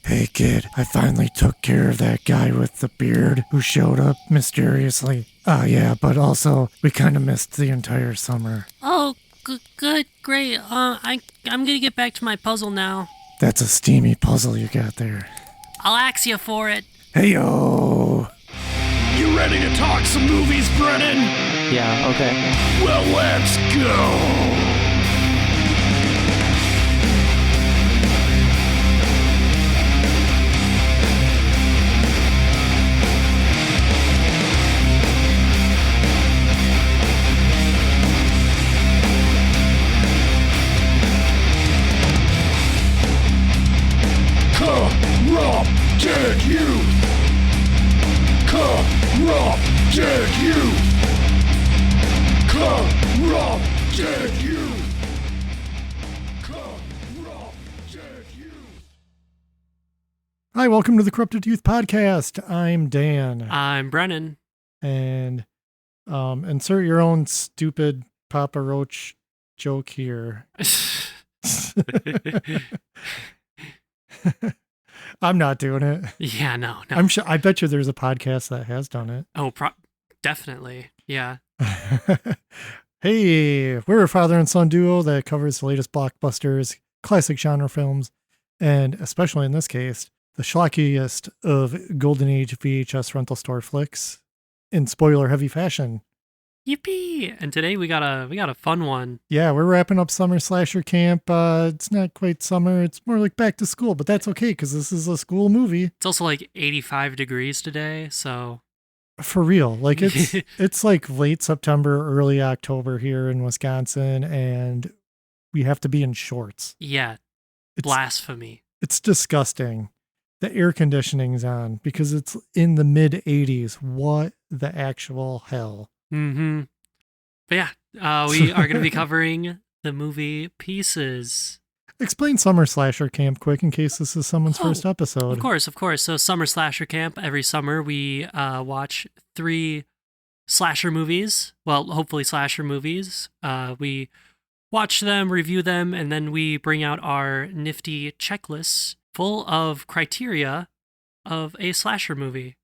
Hey kid, I finally took care of that guy with the beard who showed up mysteriously. Yeah, but also, we kinda missed the entire summer. Oh, good, great. I'm gonna get back to my puzzle now. That's a steamy puzzle you got there. I'll ax you for it. Hey-yo! You ready to talk some movies, Brennan? Yeah, okay. Well, let's go! Corrupted youth! Corrupted youth! Corrupted youth! Corrupted youth! Hi, welcome to the Corrupted Youth Podcast. I'm Dan. I'm Brennan. And insert your own stupid Papa Roach joke here. I'm not doing it. Yeah, no. I'm sure. I bet you there's a podcast that has done it. Oh, definitely. Yeah. Hey, we're a father and son duo that covers the latest blockbusters, classic genre films, and especially in this case, the schlockiest of Golden Age VHS rental store flicks in spoiler-heavy fashion. Yippee! And today we got a fun one. Yeah, we're wrapping up summer slasher camp. It's not quite summer; it's more like back to school, but that's okay because this is a school movie. It's also like 85 degrees today, so For real, like it's like late September, early October here in Wisconsin, and we have to be in shorts. yeah, blasphemy. It's disgusting. The air conditioning's on because it's in the mid 80s. What the actual hell? Mm-hmm. But yeah, we are going to be covering the movie Pieces. Explain summer slasher camp quick in case this is someone's first episode. Of course. So summer slasher camp, every summer we watch 3 slasher movies. Well, hopefully slasher movies. We watch them, review them, and then we bring out our nifty checklists full of criteria of a slasher movie.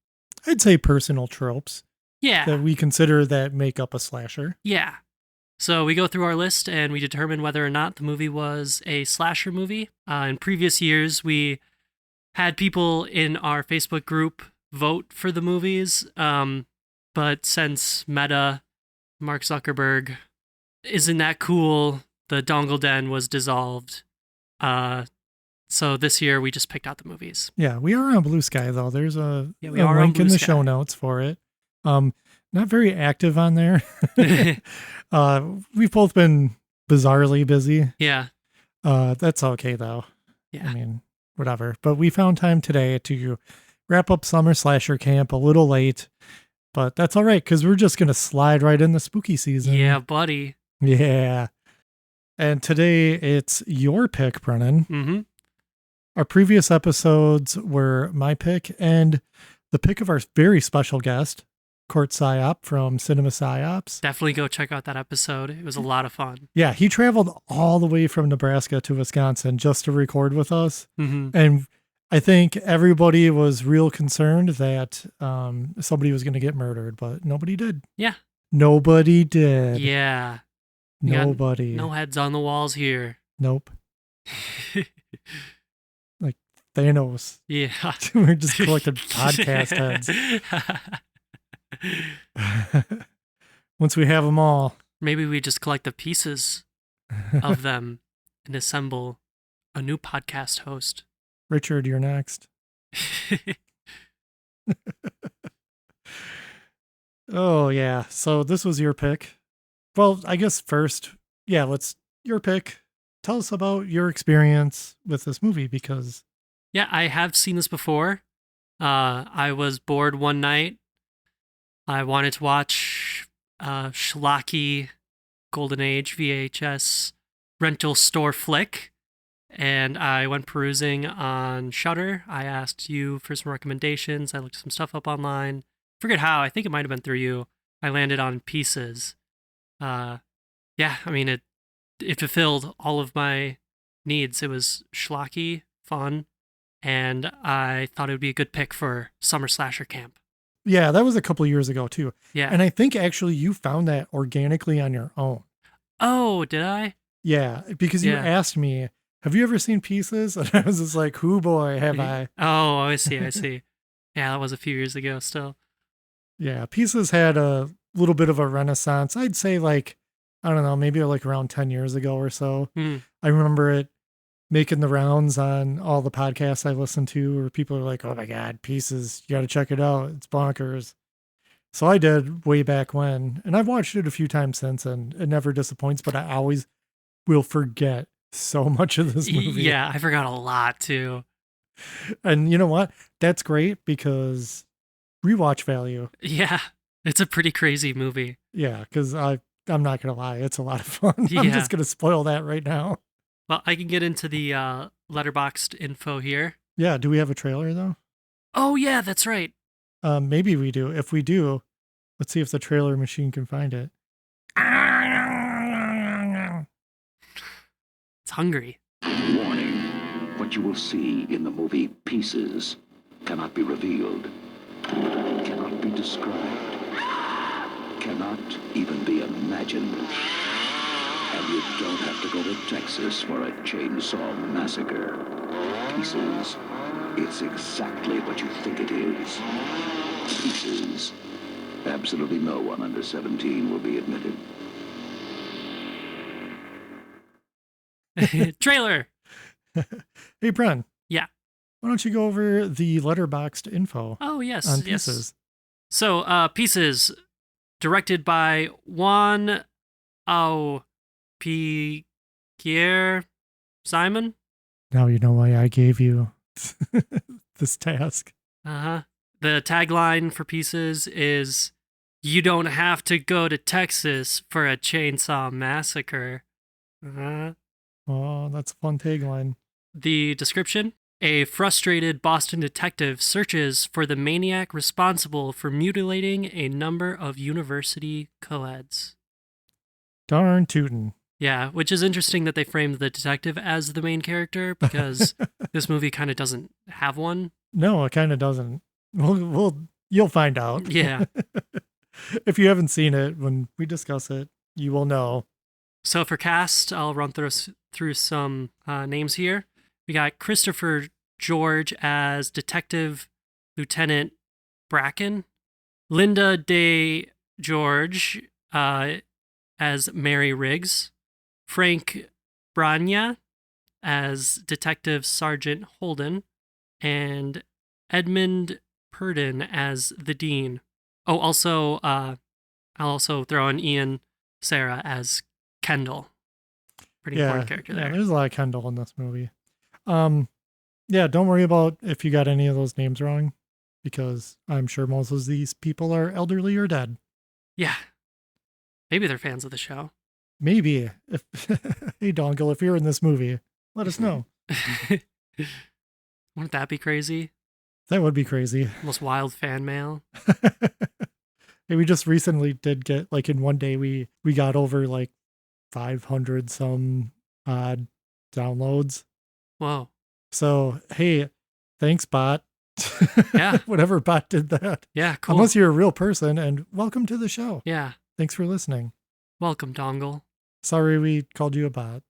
I'd say personal tropes Yeah. that we consider that make up a slasher. Yeah. So we go through our list and we determine whether or not the movie was a slasher movie. In previous years, we had people in our Facebook group vote for the movies. But since Meta, Mark Zuckerberg, isn't that cool, the Dongle Den was dissolved. So this year we just picked out the movies. Yeah, we are on Blue Sky though. There's a are link in the show Sky. notes for it. Not very active on there. We've both been bizarrely busy. Yeah. That's okay though. Yeah. I mean, whatever. But we found time today to wrap up summer slasher camp a little late, but that's all right because we're just gonna slide right in the spooky season. Yeah, buddy. Yeah. And today it's your pick, Brennan. Mm-hmm. Our previous episodes were my pick and the pick of our very special guest, Court Psyop from Cinema Psyops. Definitely go check out that episode. It was a lot of fun. Yeah, he traveled all the way from Nebraska to Wisconsin just to record with us. Mm-hmm. And I think everybody was real concerned that somebody was going to get murdered, but nobody did. Yeah. Nobody did. Yeah. We got Nobody. No heads on the walls here. Nope. Like Thanos. Yeah. We're just collecting podcast heads. Once we have them all. Maybe we just collect the pieces of them and assemble a new podcast host. Richard, you're next. Oh, yeah. So this was your pick. Well, I guess first, yeah, your pick. Tell us about your experience with this movie because... Yeah, I have seen this before. I was bored one night. I wanted to watch schlocky Golden Age VHS rental store flick, and I went perusing on Shudder. I asked you for some recommendations. I looked some stuff up online. Forget how. I think it might have been through you. I landed on Pieces. Yeah, I mean, it fulfilled all of my needs. It was schlocky, fun, and I thought it would be a good pick for summer slasher camp. Yeah, that was a couple years ago too. Yeah. And I think actually you found that organically on your own. Oh, did I? Yeah, because you Yeah. asked me, have you ever seen Pieces? And I was just like, who boy, have I? Oh, I see. Yeah, that was a few years ago still. Yeah, Pieces had a little bit of a renaissance. I'd say like, I don't know, maybe like around 10 years ago or so. Hmm. I remember it making the rounds on all the podcasts I listened to where people are like, oh my God, Pieces, you got to check it out. It's bonkers. So I did way back when, and I've watched it a few times since, and it never disappoints, but I always will forget so much of this movie. Yeah, I forgot a lot too. And you know what? That's great because rewatch value. Yeah, it's a pretty crazy movie. Yeah, because I'm not going to lie. It's a lot of fun. I'm Yeah. just going to spoil that right now. Well, I can get into the letterboxed info here. Yeah, do we have a trailer though? Oh, yeah, that's right. Maybe we do. If we do, let's see if the trailer machine can find it. It's hungry. Warning. What you will see in the movie Pieces cannot be revealed, cannot be described, cannot even be imagined. And you don't have to go to Texas for a chainsaw massacre. Pieces. It's exactly what you think it is. Pieces. Absolutely no one under 17 will be admitted. Trailer. Hey, Bren. Yeah. Why don't you go over the letterboxed info Oh, yes. on yes. Pieces? So, Pieces, directed by Juan Pierre Simon. Now you know why I gave you this task. Uh-huh. The tagline for Pieces is, "You don't have to go to Texas for a chainsaw massacre." Uh-huh. Oh, that's a fun tagline. The description: a frustrated Boston detective searches for the maniac responsible for mutilating a number of university co-eds. Darn tootin'. Yeah, which is interesting that they framed the detective as the main character because this movie kind of doesn't have one. No, it kind of doesn't. You'll find out. Yeah. If you haven't seen it, when we discuss it, you will know. So for cast, I'll run through some names here. We got Christopher George as Detective Lieutenant Bracken, Linda Day George as Mary Riggs, Frank Branya as Detective Sergeant Holden, and Edmund Purdon as the Dean. Oh, also, I'll also throw in Ian Sarah as Kendall. Pretty important character there. Yeah, there's a lot of Kendall in this movie. Yeah, don't worry about if you got any of those names wrong, because I'm sure most of these people are elderly or dead. Yeah. Maybe they're fans of the show. Maybe. If hey, Dongle, if you're in this movie, let us know. Wouldn't that be crazy? That would be crazy. Most wild fan mail. Hey, we just recently did get, like, in one day, we got over like 500 some odd downloads. Whoa. So, hey, thanks, bot. Yeah. Whatever bot did that. Yeah, cool. Unless you're a real person, and welcome to the show. Yeah. Thanks for listening. Welcome, Dongle. Sorry we called you a bot,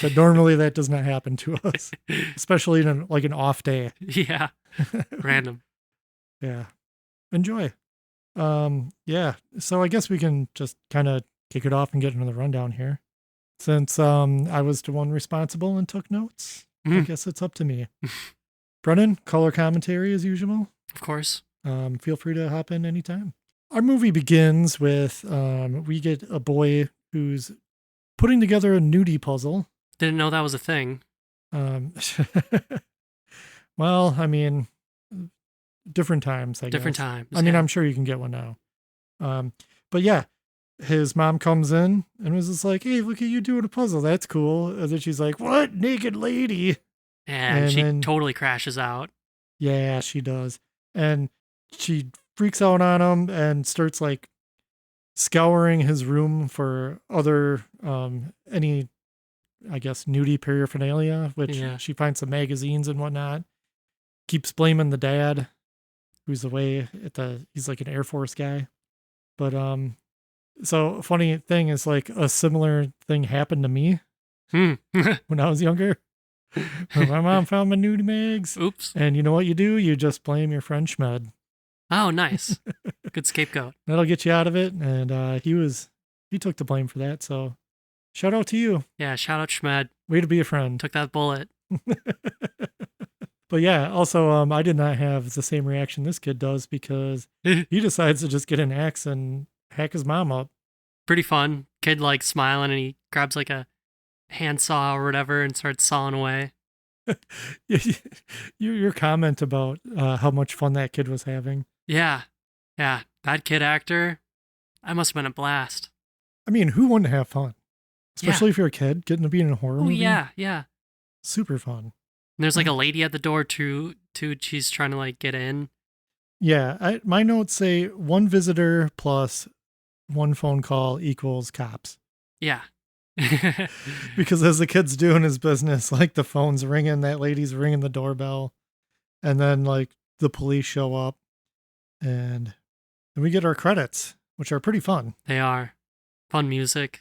but normally that does not happen to us, especially in like an off day. Yeah. Random. Yeah. Enjoy. Yeah. So I guess we can just kind of kick it off and get into the rundown here. Since I was the one responsible and took notes, I guess it's up to me. Brennan, color commentary as usual. Of course. Feel free to hop in anytime. Our movie begins with we get a boy who's putting together a nudity puzzle. Didn't know that was a thing. Well, I mean, different times, I guess. Different times. I mean, yeah. I'm sure you can get one now. But yeah, his mom comes in and was just like, hey, look at you doing a puzzle. That's cool. And then she's like, what? Naked lady? And she then- totally crashes out. Yeah, she does. And she freaks out on him and starts like scouring his room for other, any, I guess, nudie paraphernalia, which Yeah. she finds some magazines and whatnot. keeps blaming the dad, who's away he's like an Air Force guy. But so funny thing is like a similar thing happened to me Hmm. when I was younger. When my mom found my nudie mags. Oops. And you know what you do? You just blame your friend Schmed. Oh, nice. Good scapegoat. That'll get you out of it. And he took the blame for that. So shout out to you. Yeah, shout out Schmed. Way to be a friend. Took that bullet. But yeah, also I did not have the same reaction this kid does because he decides to just get an axe and hack his mom up. Pretty fun. Kid like smiling and he grabs like a handsaw or whatever and starts sawing away. Your comment about how much fun that kid was having. Yeah. Yeah. That kid actor, that must have been a blast. I mean, who wouldn't have fun? Especially if you're a kid, getting to be in a horror movie. Yeah, yeah. Super fun. And there's like a lady at the door too. She's trying to like get in. Yeah, my notes say 1 visitor plus 1 phone call equals cops. Yeah. Because as the kid's doing his business, like the phone's ringing, that lady's ringing the doorbell, and then like the police show up, and we get our credits, which are pretty fun. They are. Fun music.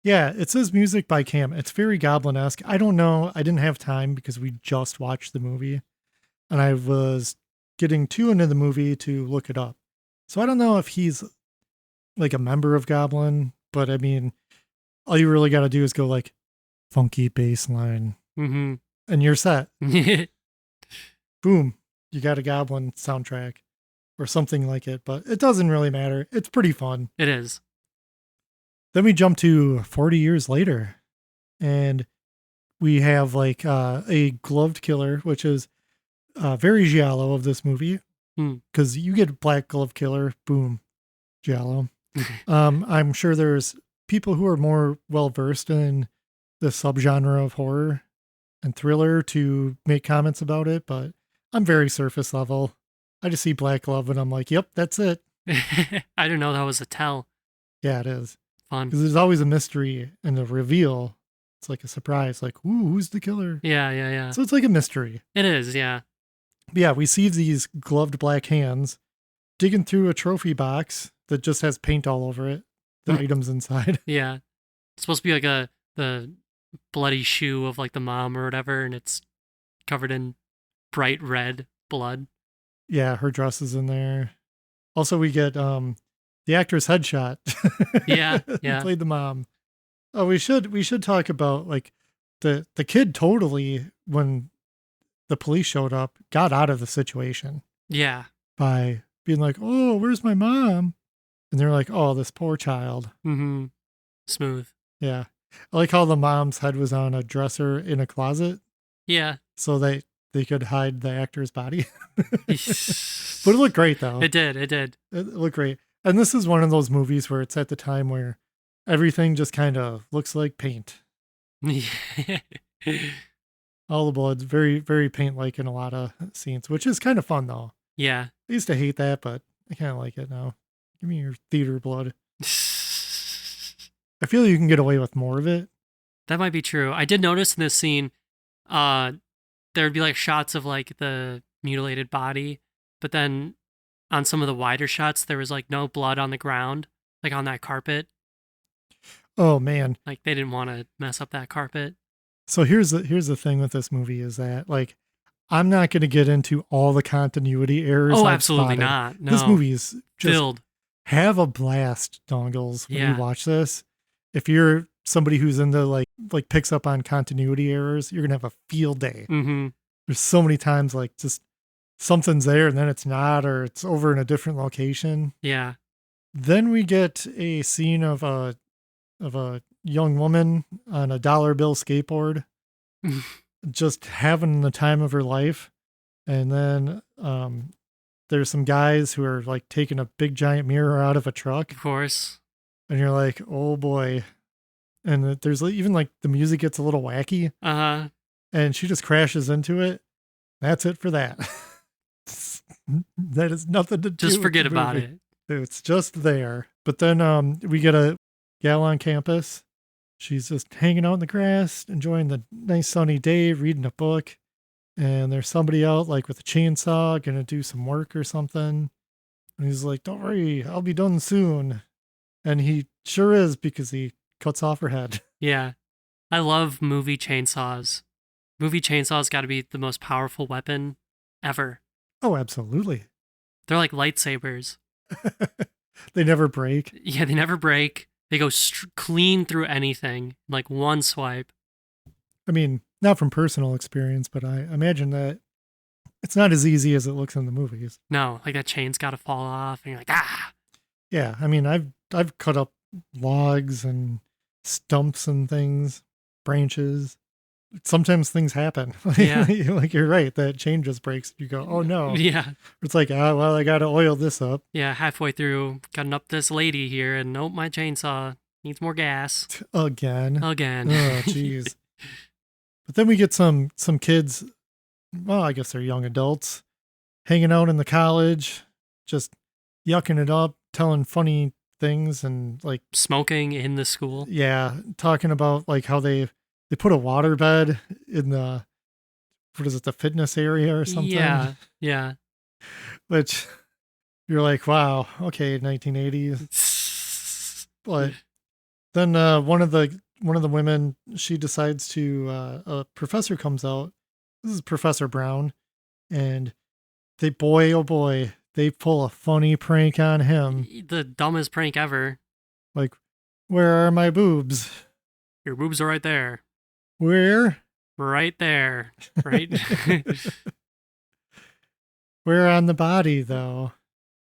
Yeah, it says music by Cam. It's very Goblin-esque. I don't know. I didn't have time because we just watched the movie, and I was getting too into the movie to look it up. So I don't know if he's like a member of Goblin, but I mean, all you really got to do is go like funky bass line, Mm-hmm. and you're set. Boom, you got a Goblin soundtrack or something like it, but it doesn't really matter. It's pretty fun. It is. Then we jump to 40 years later, and we have like a gloved killer, which is very giallo of this movie, because you get black glove killer, boom, giallo. I'm sure there's people who are more well versed in the subgenre of horror and thriller to make comments about it, but I'm very surface level. I just see black glove and I'm like, yep, that's it. I didn't know that was a tell. Yeah, it is. Fun. Because there's always a mystery and a reveal. It's like a surprise, like, ooh, who's the killer? Yeah. So it's like a mystery. It is, yeah. But yeah, we see these gloved black hands digging through a trophy box that just has paint all over it, the items inside. Yeah. It's supposed to be like the bloody shoe of like the mom or whatever, and it's covered in bright red blood. Yeah, her dress is in there. Also, we get the actor's headshot. Yeah. He played the mom. Oh, we should talk about like the kid totally, when the police showed up, got out of the situation. Yeah. By being like, oh, where's my mom? And they're like, oh, this poor child. Mm-hmm. Smooth. Yeah. I like how the mom's head was on a dresser in a closet. Yeah. So they could hide the actor's body. But it looked great, though. It did. It looked great. And this is one of those movies where it's at the time where everything just kind of looks like paint. All the blood's very, very paint-like in a lot of scenes, which is kind of fun, though. Yeah. I used to hate that, but I kind of like it now. Give me your theater blood. I feel you can get away with more of it. That might be true. I did notice in this scene, there would be like shots of like the mutilated body, but then on some of the wider shots, there was like no blood on the ground, like on that carpet. Oh man. Like they didn't want to mess up that carpet. So here's the thing with this movie is that like I'm not going to get into all the continuity errors. Oh, I've absolutely spotted. not. No. This movie is just filled. Have a blast, dongles, when Yeah. you watch this. If you're somebody who's into like picks up on continuity errors, you're gonna have a field day. Mm-hmm. There's so many times like just something's there and then it's not, or it's over in a different location. Yeah. Then we get a scene of a young woman on a dollar bill skateboard, just having the time of her life. And then there's some guys who are like taking a big giant mirror out of a truck. Of course. And you're like, oh boy. And there's even like the music gets a little wacky. Uh-huh. And she just crashes into it. That's it for that. That is nothing to do. Just with forget the about movie. it. It's just there. But then we get a gal on campus. She's just hanging out in the grass, enjoying the nice sunny day, reading a book. and there's somebody out like with a chainsaw gonna do some work or something. And he's like, "Don't worry, I'll be done soon." And he sure is, because he cuts off her head. Yeah. I love movie chainsaws. Movie chainsaws got to be the most powerful weapon ever. Oh, absolutely. They're like lightsabers. They never break. Yeah, they never break. They go clean through anything, like one swipe. I mean, not from personal experience, but I imagine that it's not as easy as it looks in the movies. No, like that chain's got to fall off, and you're like, ah. Yeah, I mean, I've cut up logs and stumps and things, branches. Sometimes things happen. Yeah. Like you're right, that chain just breaks. You go, "Oh no." Yeah. It's like, well, I got to oil this up. Yeah, halfway through cutting up this lady here, and nope, my chainsaw needs more gas. Again. Again. Oh, jeez. But then we get some kids, well, I guess they're young adults, hanging out in the college, just yucking it up, telling funny things, and like, Smoking in the school. yeah, talking about like how they put a water bed in the, what is it, the fitness area or something? Yeah, yeah. Which you're like, wow, okay, 1980s. But then one of the women, she decides to, a professor comes out. This is Professor Brown, and they, boy oh boy, they pull a funny prank on him. The dumbest prank ever. Like, "Where are my boobs?" Your boobs are right there. "Where?" Right there. Right? "Where on the body, though?"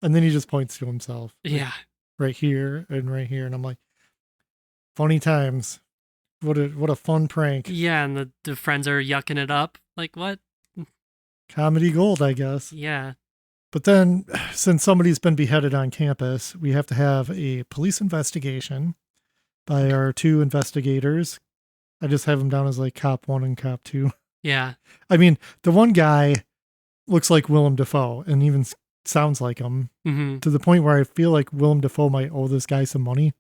And then he just points to himself. Like, Yeah. right here and right here. And I'm like, funny times. What a fun prank. Yeah, and the friends are yucking it up. Like, what? Comedy gold, I guess. Yeah. But then, since somebody's been beheaded on campus, we have to have a police investigation by our two investigators. I just have them down as like cop 1 and cop 2. Yeah. I mean, the one guy looks like Willem Dafoe and even sounds like him, Mm-hmm. to the point where I feel like Willem Dafoe might owe this guy some money.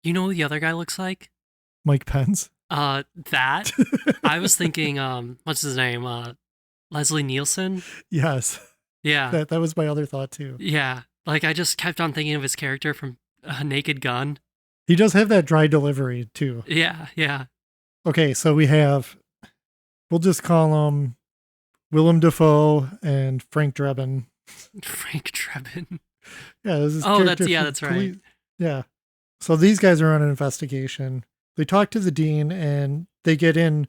You know what the other guy looks like? Mike Pence. That. I was thinking, what's his name? Leslie Nielsen? Yes. Yeah. That was my other thought too. Yeah. Like, I just kept on thinking of his character from Naked Gun. He does have that dry delivery too. Yeah, yeah. Okay, so we'll just call them Willem Dafoe and Frank Drebin. Frank Drebin. Yeah, this is Oh, that's right. Yeah. So these guys are on an investigation. They talk to the dean and they get in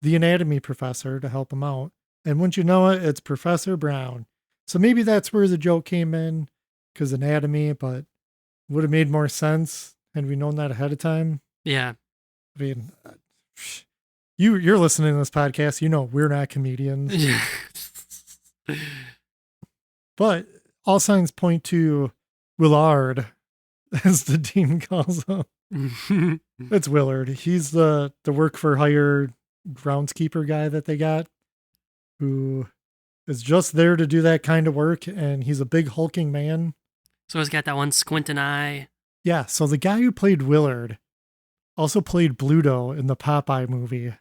the anatomy professor to help them out. And once you know it, it's Professor Brown. So maybe that's where the joke came in, because anatomy, but would have made more sense had we known that ahead of time. Yeah. I mean, you're listening to this podcast, you know we're not comedians. But all signs point to Willard, as the dean calls him. It's Willard. He's the work for hire groundskeeper guy that they got, who is just there to do that kind of work, and he's a big hulking man. So he's got that one squinting eye. Yeah, so the guy who played Willard also played Bluto in the Popeye movie.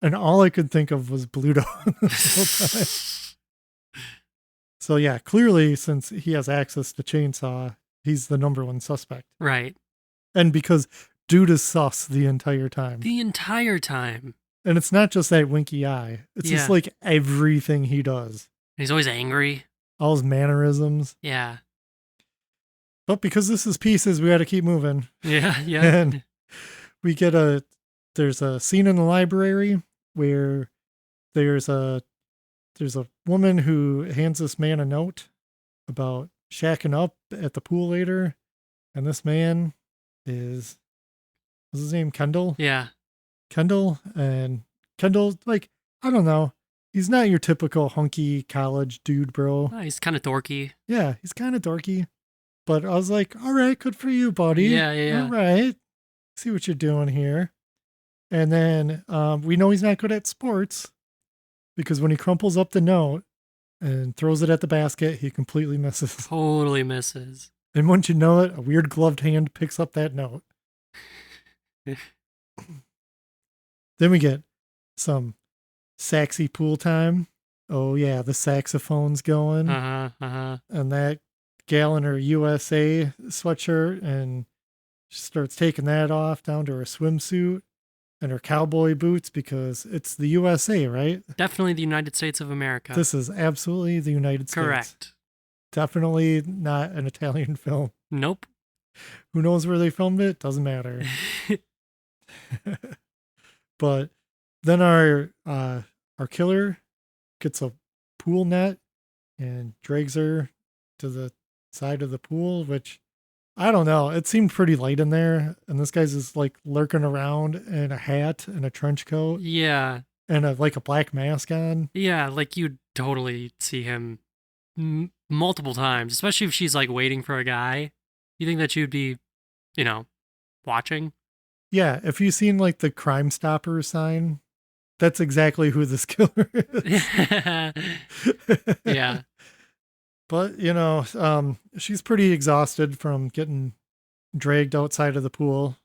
And all I could think of was Bluto this whole time. So yeah, clearly, since he has access to chainsaw, he's the number one suspect. Right. And because dude is sus the entire time. The entire time. And it's not just that winky eye. It's just Yeah. like everything he does. He's always angry. All his mannerisms. Yeah. But because this is Pieces, we got to keep moving. Yeah, yeah. And we get there's a scene in the library where there's a woman who hands this man a note about shacking up at the pool later. And this man what's his name? Kendall? Yeah. Kendall, like, I don't know. He's not your typical hunky college dude, bro. Oh, he's kind of dorky. Yeah, he's kind of dorky. But I was like, all right, good for you, buddy. Yeah, yeah, yeah. All right. See what you're doing here. And then we know he's not good at sports, because when he crumples up the note and throws it at the basket, he completely misses. Totally misses. And once you know it, a weird gloved hand picks up that note. Then we get some Saxy pool time. Oh yeah, the saxophone's going. And that gal in her USA sweatshirt, and she starts taking that off down to her swimsuit and her cowboy boots because it's the USA, right? Definitely the United States of America. This is absolutely the United States. Correct. Definitely not an Italian film. Nope. Who knows where they filmed it? Doesn't matter. But then our killer gets a pool net and drags her to the side of the pool, which I don't know. It seemed pretty light in there, and this guy's just like lurking around in a hat and a trench coat Yeah. and a black mask on. Yeah, like you'd totally see him multiple times, especially if she's like waiting for a guy. You think that you'd be, watching? Yeah, if you've seen like the Crime Stopper sign, that's exactly who this killer is. Yeah. But, she's pretty exhausted from getting dragged outside of the pool.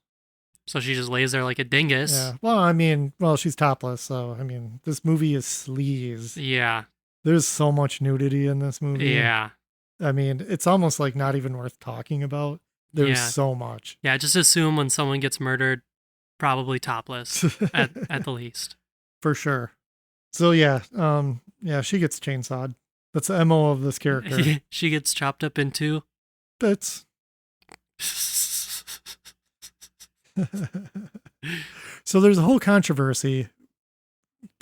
So she just lays there like a dingus. Yeah. Well, she's topless. So, this movie is sleaze. Yeah. There's so much nudity in this movie. Yeah. It's almost like not even worth talking about. There's so much. Yeah, just assume when someone gets murdered, probably topless at the least. For sure. So, yeah. She gets chainsawed. That's the MO of this character. She gets chopped up into bits. So there's a whole controversy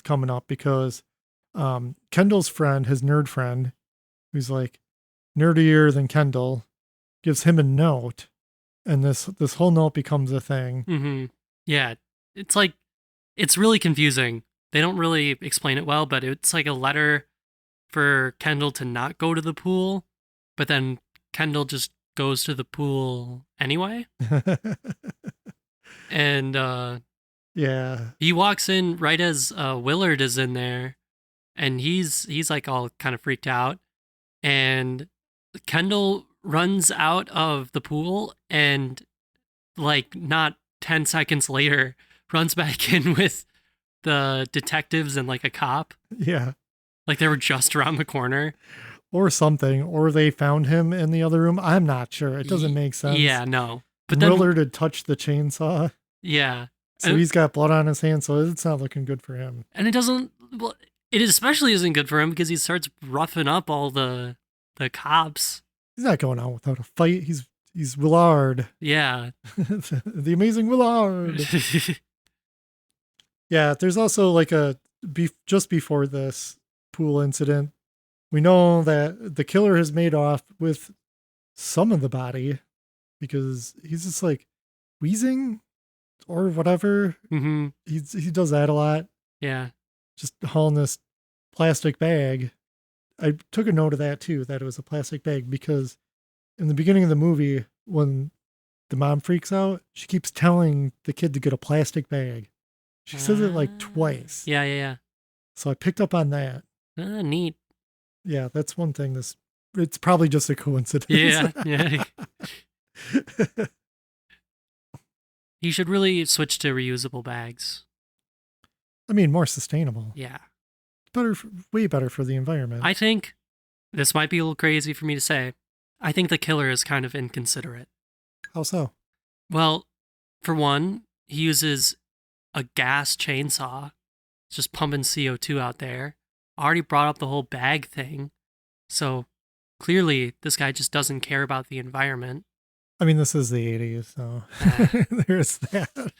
coming up because Kendall's friend, his nerd friend, who's like nerdier than Kendall, gives him a note, and this whole note becomes a thing. Mm-hmm. Yeah, it's really confusing. They don't really explain it well, but it's like a letter for Kendall to not go to the pool, but then Kendall just goes to the pool anyway. And yeah, he walks in right as Willard is in there, and he's like all kind of freaked out, and Kendall runs out of the pool and like not 10 seconds later runs back in with the detectives and like a cop. Yeah. Like they were just around the corner. Or something. Or they found him in the other room. I'm not sure. It doesn't make sense. Yeah, no. But then Willard had touched the chainsaw. Yeah. So he's got blood on his hands, so it's not looking good for him. And it especially isn't good for him because he starts roughing up all the cops. He's not going out without a fight. He's Willard. Yeah. The amazing Willard. Yeah, there's also like just before this pool incident, we know that the killer has made off with some of the body because he's just like wheezing or whatever. Mm-hmm. He does that a lot. Yeah. Just hauling this plastic bag. I took a note of that too, that it was a plastic bag, because in the beginning of the movie, when the mom freaks out, she keeps telling the kid to get a plastic bag. She says it like twice. Yeah. So I picked up on that. Neat. Yeah, that's one thing. It's probably just a coincidence. Yeah. You should really switch to reusable bags. More sustainable. Yeah. Way better for the environment. I think, this might be a little crazy for me to say, I think the killer is kind of inconsiderate. How so? Well, for one, he uses a gas chainsaw, just pumping CO2 out there. Already brought up the whole bag thing. So clearly this guy just doesn't care about the environment. This is the 80s, so there's that.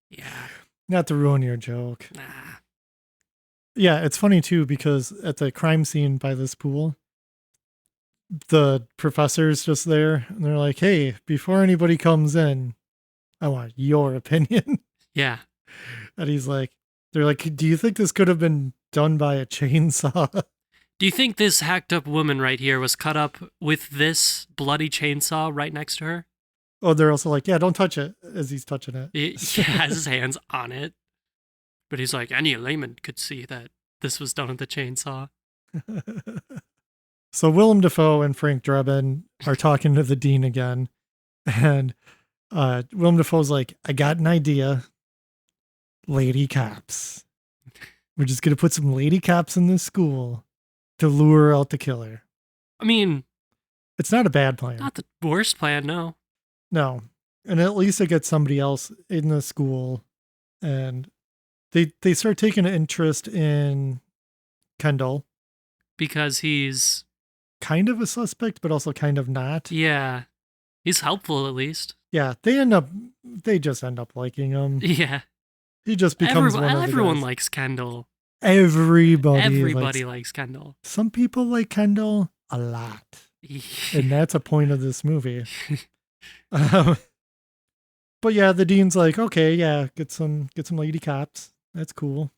Yeah. Not to ruin your joke. Nah. Yeah, it's funny too, because at the crime scene by this pool, the professor's just there, and they're like, hey, before anybody comes in, I want your opinion. Yeah. And they're like, do you think this could have been done by a chainsaw? Do you think this hacked up woman right here was cut up with this bloody chainsaw right next to her? Oh, they're also like, yeah, don't touch it, as he's touching it. He has his hands on it. But he's like, any layman could see that this was done with the chainsaw. So Willem Dafoe and Frank Drebin are talking to the dean again. And Willem Dafoe's like, I got an idea. Lady cops. We're just going to put some lady cops in this school to lure out the killer. I mean, It's not a bad plan. not the worst plan, no. No. And at least it gets somebody else in the school. And they start taking an interest in Kendall. Because he's, Kind of a suspect, but also kind of not. yeah, he's helpful at least. Yeah, they just end up liking him. Yeah. He just becomes one of the Everyone guys. likes Kendall. Everybody likes Kendall. Some people like Kendall a lot. And that's a point of this movie. But yeah, the dean's like, okay, yeah, get some lady cops. That's cool.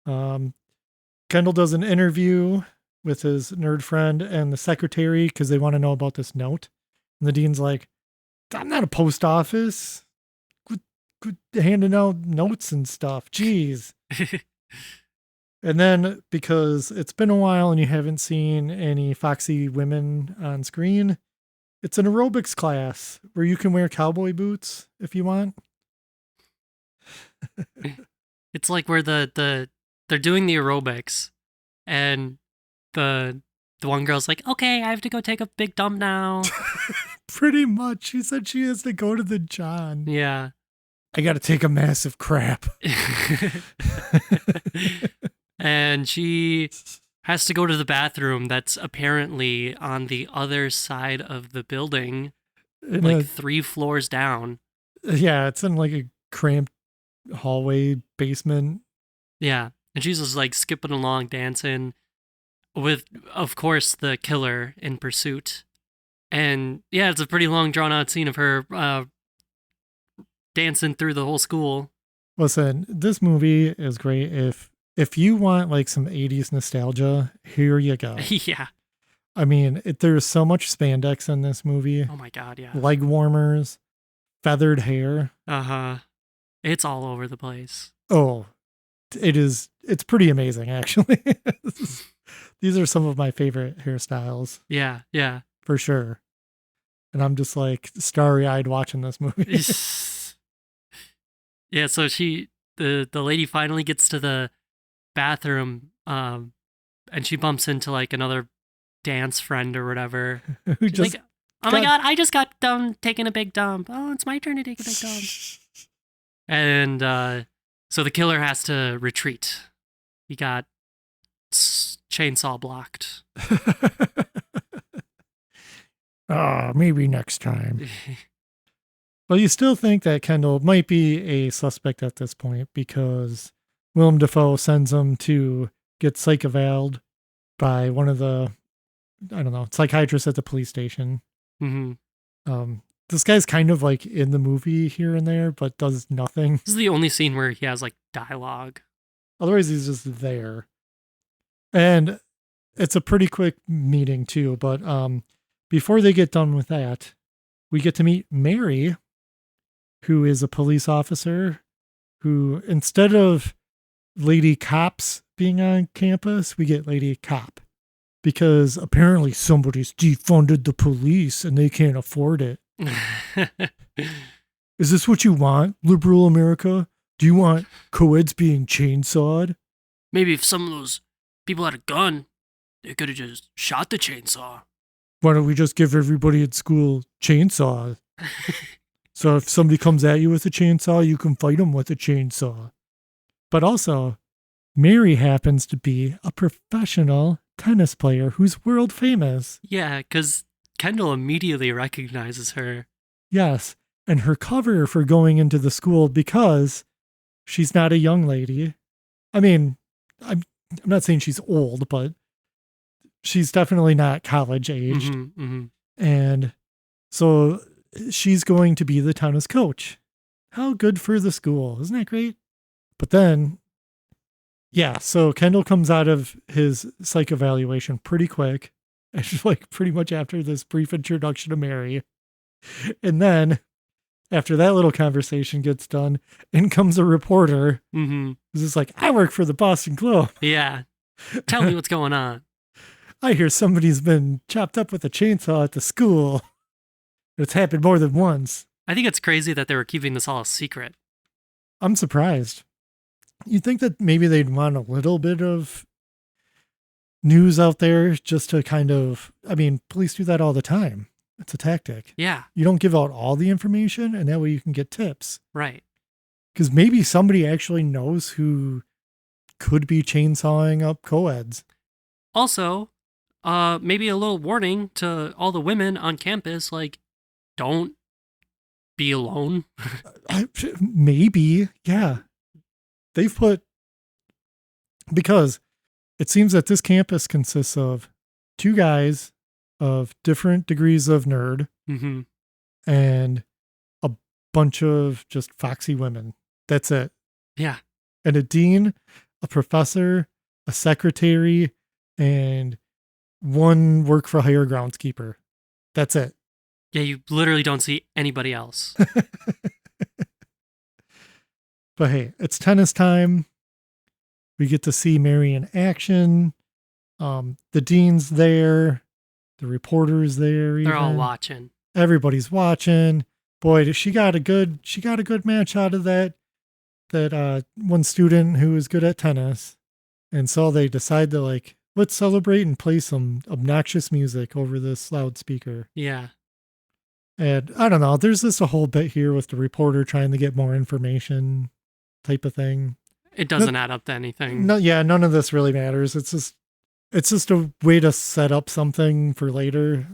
Kendall does an interview with his nerd friend and the secretary because they want to know about this note. And the dean's like, I'm not a post office. Quit handing out notes and stuff. Jeez. And then because it's been a while and you haven't seen any foxy women on screen, it's an aerobics class where you can wear cowboy boots if you want. It's like where they're doing the aerobics and the one girl's like, okay, I have to go take a big dump now. Pretty much. She said she has to go to the John. Yeah. I got to take a massive crap. And she has to go to the bathroom that's apparently on the other side of the building, like 3 floors down. Yeah, it's in like a cramped hallway basement. Yeah. And she's just like skipping along, dancing with, of course, the killer in pursuit. And yeah, it's a pretty long, drawn out scene of her dancing through the whole school. Listen, this movie is great. If you want like some 80s nostalgia, here you go. Yeah. I mean, there's so much spandex in this movie. Oh my God, yeah. Leg warmers, feathered hair. Uh-huh. It's all over the place. Oh, it's pretty amazing, actually. These are some of my favorite hairstyles. Yeah, yeah. For sure. And I'm just like starry-eyed watching this movie. Yeah, so the lady finally gets to the bathroom, and she bumps into like another dance friend or whatever. Who She's just like, oh my God, I just got done taking a big dump. Oh, it's my turn to take a big dump. And so the killer has to retreat. He got chainsaw blocked. Maybe next time. Well, you still think that Kendall might be a suspect at this point because Willem Dafoe sends him to get psych-evaled by one of the, I don't know, psychiatrists at the police station. Mm-hmm. This guy's kind of like in the movie here and there, but does nothing. This is the only scene where he has like dialogue. Otherwise, he's just there. And it's a pretty quick meeting too, but before they get done with that, we get to meet Mary, who is a police officer who, instead of lady cops being on campus, we get lady cop. Because apparently somebody's defunded the police and they can't afford it. Is this what you want, liberal America? Do you want co-eds being chainsawed? Maybe if some of those people had a gun, they could have just shot the chainsaw. Why don't we just give everybody at school chainsaws? So if somebody comes at you with a chainsaw, you can fight them with a chainsaw. But also, Mary happens to be a professional tennis player who's world famous. Yeah, because Kendall immediately recognizes her. Yes, and her cover for going into the school because she's not a young lady. I mean, I'm not saying she's old, but she's definitely not college aged. Mm-hmm, mm-hmm. And so she's going to be the tennis coach. How good for the school. Isn't that great? But then, yeah, so Kendall comes out of his psych evaluation pretty quick. It's like pretty much after this brief introduction to Mary. And then after that little conversation gets done, in comes a reporter Mm-hmm. who's just like, I work for the Boston Globe. Yeah. Tell me what's going on. I hear somebody's been chopped up with a chainsaw at the school. It's happened more than once. I think it's crazy that they were keeping this all a secret. I'm surprised. you'd think that maybe they'd want a little bit of news out there just to kind of, I mean, police do that all the time. It's a tactic. Yeah. You don't give out all the information, and that way you can get tips. Right. Because maybe somebody actually knows who could be chainsawing up co-eds. Also, maybe a little warning to all the women on campus, like, don't be alone. Maybe, yeah. They've put, because it seems that this campus consists of 2 guys of different degrees of nerd Mm-hmm. and a bunch of just foxy women. That's it. Yeah. And a dean, a professor, a secretary, and 1 work for hire groundskeeper. That's it. Yeah, you literally don't see anybody else. But hey, it's tennis time. We get to see Mary in action. The dean's there. The reporter's there. They're all even. watching. Everybody's watching. Boy, she got a good match out of that one student who was good at tennis. And so they decide to, like, let's celebrate and play some obnoxious music over this loudspeaker. Yeah. And I don't know, there's just a whole bit here with the reporter trying to get more information type of thing. It doesn't add up to anything. No, yeah, none of this really matters. It's just a way to set up something for later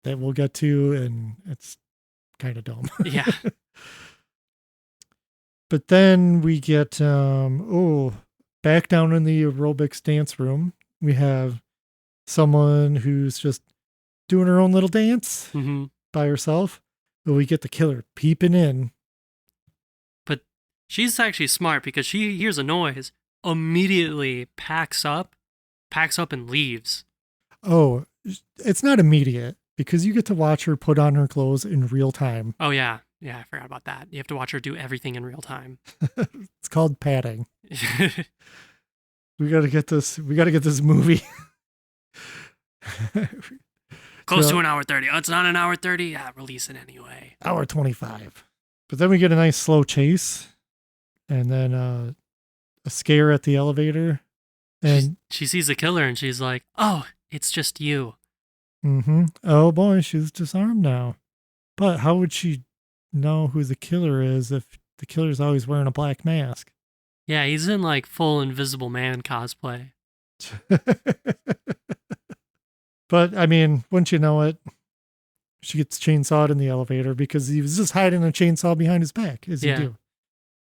that we'll get to, and it's kind of dumb. Yeah. But then we get back down in the aerobics dance room. We have someone who's just doing her own little dance Mm-hmm. by herself. But we get the killer peeping in. But she's actually smart because she hears a noise, immediately packs up and leaves. Oh, it's not immediate because you get to watch her put on her clothes in real time. Oh, yeah. Yeah, I forgot about that. You have to watch her do everything in real time. It's called padding. We got to get this movie. Close So- to an hour 30. Oh, it's not an hour 30? Yeah, release it anyway. Hour 25. But then we get a nice slow chase and then a scare at the elevator. And She sees the killer and she's like, oh, it's just you. oh boy, she's disarmed now. But how would she know who the killer is if the killer's always wearing a black mask? Yeah, he's in like full Invisible Man cosplay. But I mean, wouldn't you know it? She gets chainsawed in the elevator because he was just hiding a chainsaw behind his back, as Yeah. you do.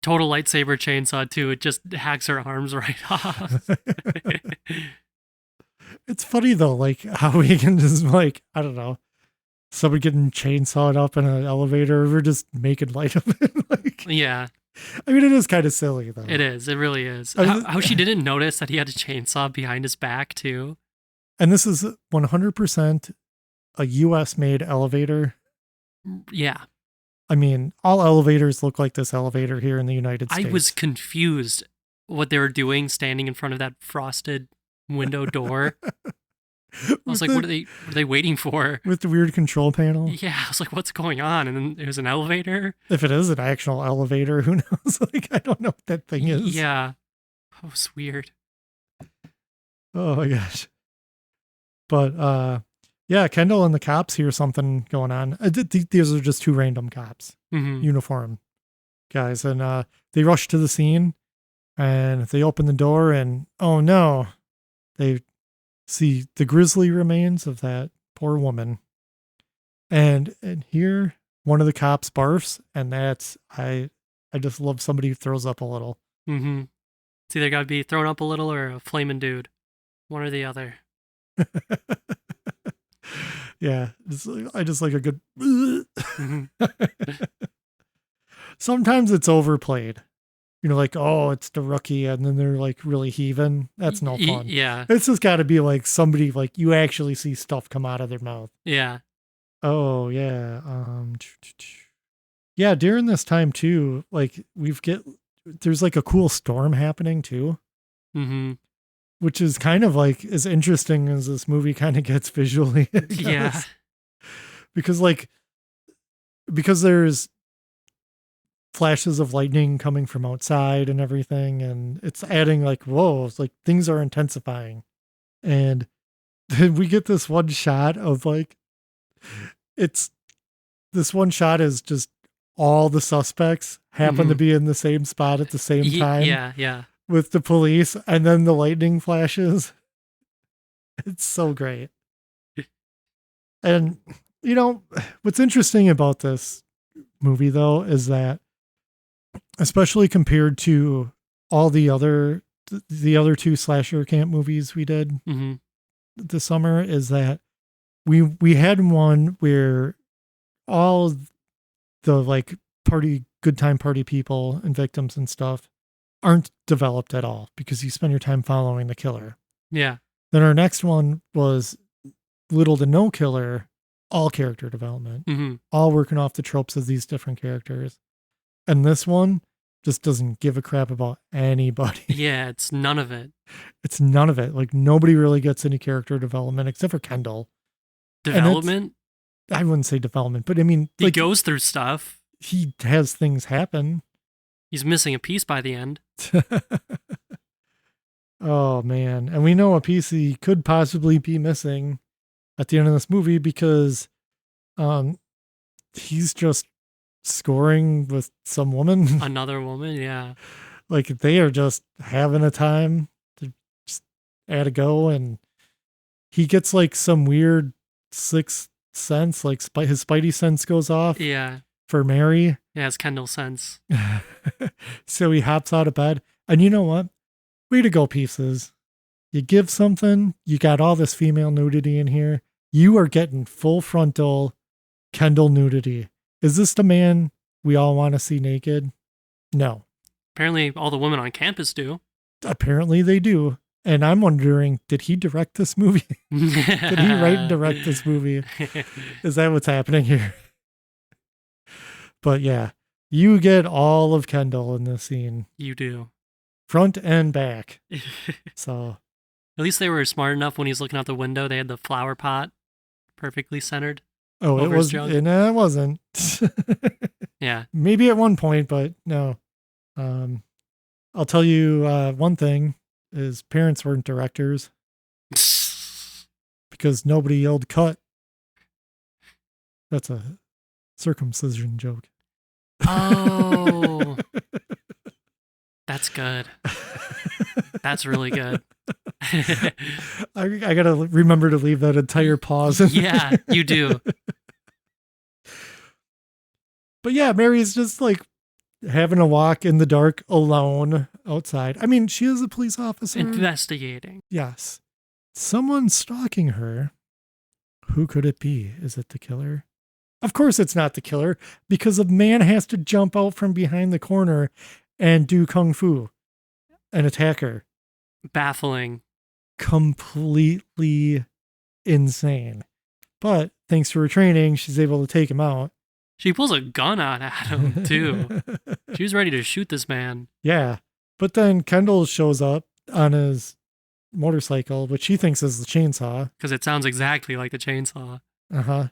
Total lightsaber chainsaw too. It just hacks her arms right off. It's funny though, like how we can just, like, I don't know, somebody getting chainsawed up in an elevator. We're just making light of it. Like, Yeah, I mean, it is kind of silly though. it is. It really is. I was- How she didn't notice that he had a chainsaw behind his back too. And this is 100% a US made elevator. Yeah, I mean, all elevators look like this elevator here in the United States. I was confused what they were doing standing in front of that frosted window door. I was like, what are they waiting for? with the weird control panel? Yeah, I was like, what's going on? And then there's an elevator. If it is an actual elevator, who knows? Like, I don't know what that thing is. Yeah, that was weird. Oh my gosh. But yeah, Kendall and the cops hear something going on. These are just 2 random cops, Hmm. uniform guys, and they rush to the scene and they open the door and oh no, they see the grisly remains of that poor woman. And here one of the cops barfs, and that's I just love somebody who throws up a little. Hmm. It's either got to be thrown up a little or a flaming dude. One or the other. Yeah, I just like a good. Mhm. Sometimes it's overplayed. You know, like, oh, it's the rookie, and then they're like really heaving. That's no fun. Yeah, It's just got to be like somebody, like, you actually see stuff come out of their mouth. yeah. Oh yeah. Yeah, during this time too, like there's like a cool storm happening too, Hmm. which is kind of like as interesting as this movie kind of gets visually. I Yeah. guess. Because there's flashes of lightning coming from outside and everything. And it's adding like, whoa, it's like things are intensifying. And then we get this one shot of like, this one shot is just all the suspects happen to be in the same spot at the same time. Yeah. With the police, and then the lightning flashes. It's so great. And, you know, what's interesting about this movie, though, is that, especially compared to all the other two slasher camp movies we did this summer, is that we had one where all the like good time party people and victims and stuff aren't developed at all because you spend your time following the killer. Yeah. Then our next one was little to no killer, all character development, all working off the tropes of these different characters. And this one just doesn't give a crap about anybody. Yeah, it's none of it. It's none of it. Like nobody really gets any character development except for Kendall. Development? I wouldn't say development, but I mean, he goes through stuff. He has things happen. He's missing a piece by the end. Oh man. And we know a piece he could possibly be missing at the end of this movie because he's just scoring with some woman. Another woman, yeah. Like they are just having a time to just add a go, and he gets like some weird sixth sense, like his spidey sense goes off. Yeah. For Mary. Yeah, it's Kendall sense. So he hops out of bed. And you know what? Way to go, pieces. You give something, you got all this female nudity in here. You are getting full frontal Kendall nudity. Is this the man we all want to see naked? No. Apparently all the women on campus do. Apparently they do. And I'm wondering, did he direct this movie? Did he write and direct this movie? Is that what's happening here? But yeah, you get all of Kendall in this scene. You do. Front and back. So at least they were smart enough when he's looking out the window. They had the flower pot perfectly centered. Oh, it was. No, it wasn't. Yeah. Maybe at one point, but no. I'll tell you one thing: his parents weren't directors because nobody yelled "cut." That's a circumcision joke. Oh, that's good. That's really good. I gotta remember to leave that entire pause. Yeah, you do. But yeah, Mary's just like having a walk in the dark alone outside. I mean, she is a police officer. Investigating. Yes. Someone's stalking her. Who could it be? Is it the killer? Of course it's not the killer, because a man has to jump out from behind the corner and do kung fu and attack her. Baffling. Completely insane. But thanks to her training, she's able to take him out. She pulls a gun out at him, too. She was ready to shoot this man. Yeah. But then Kendall shows up on his motorcycle, which he thinks is the chainsaw. Because it sounds exactly like the chainsaw. Uh-huh.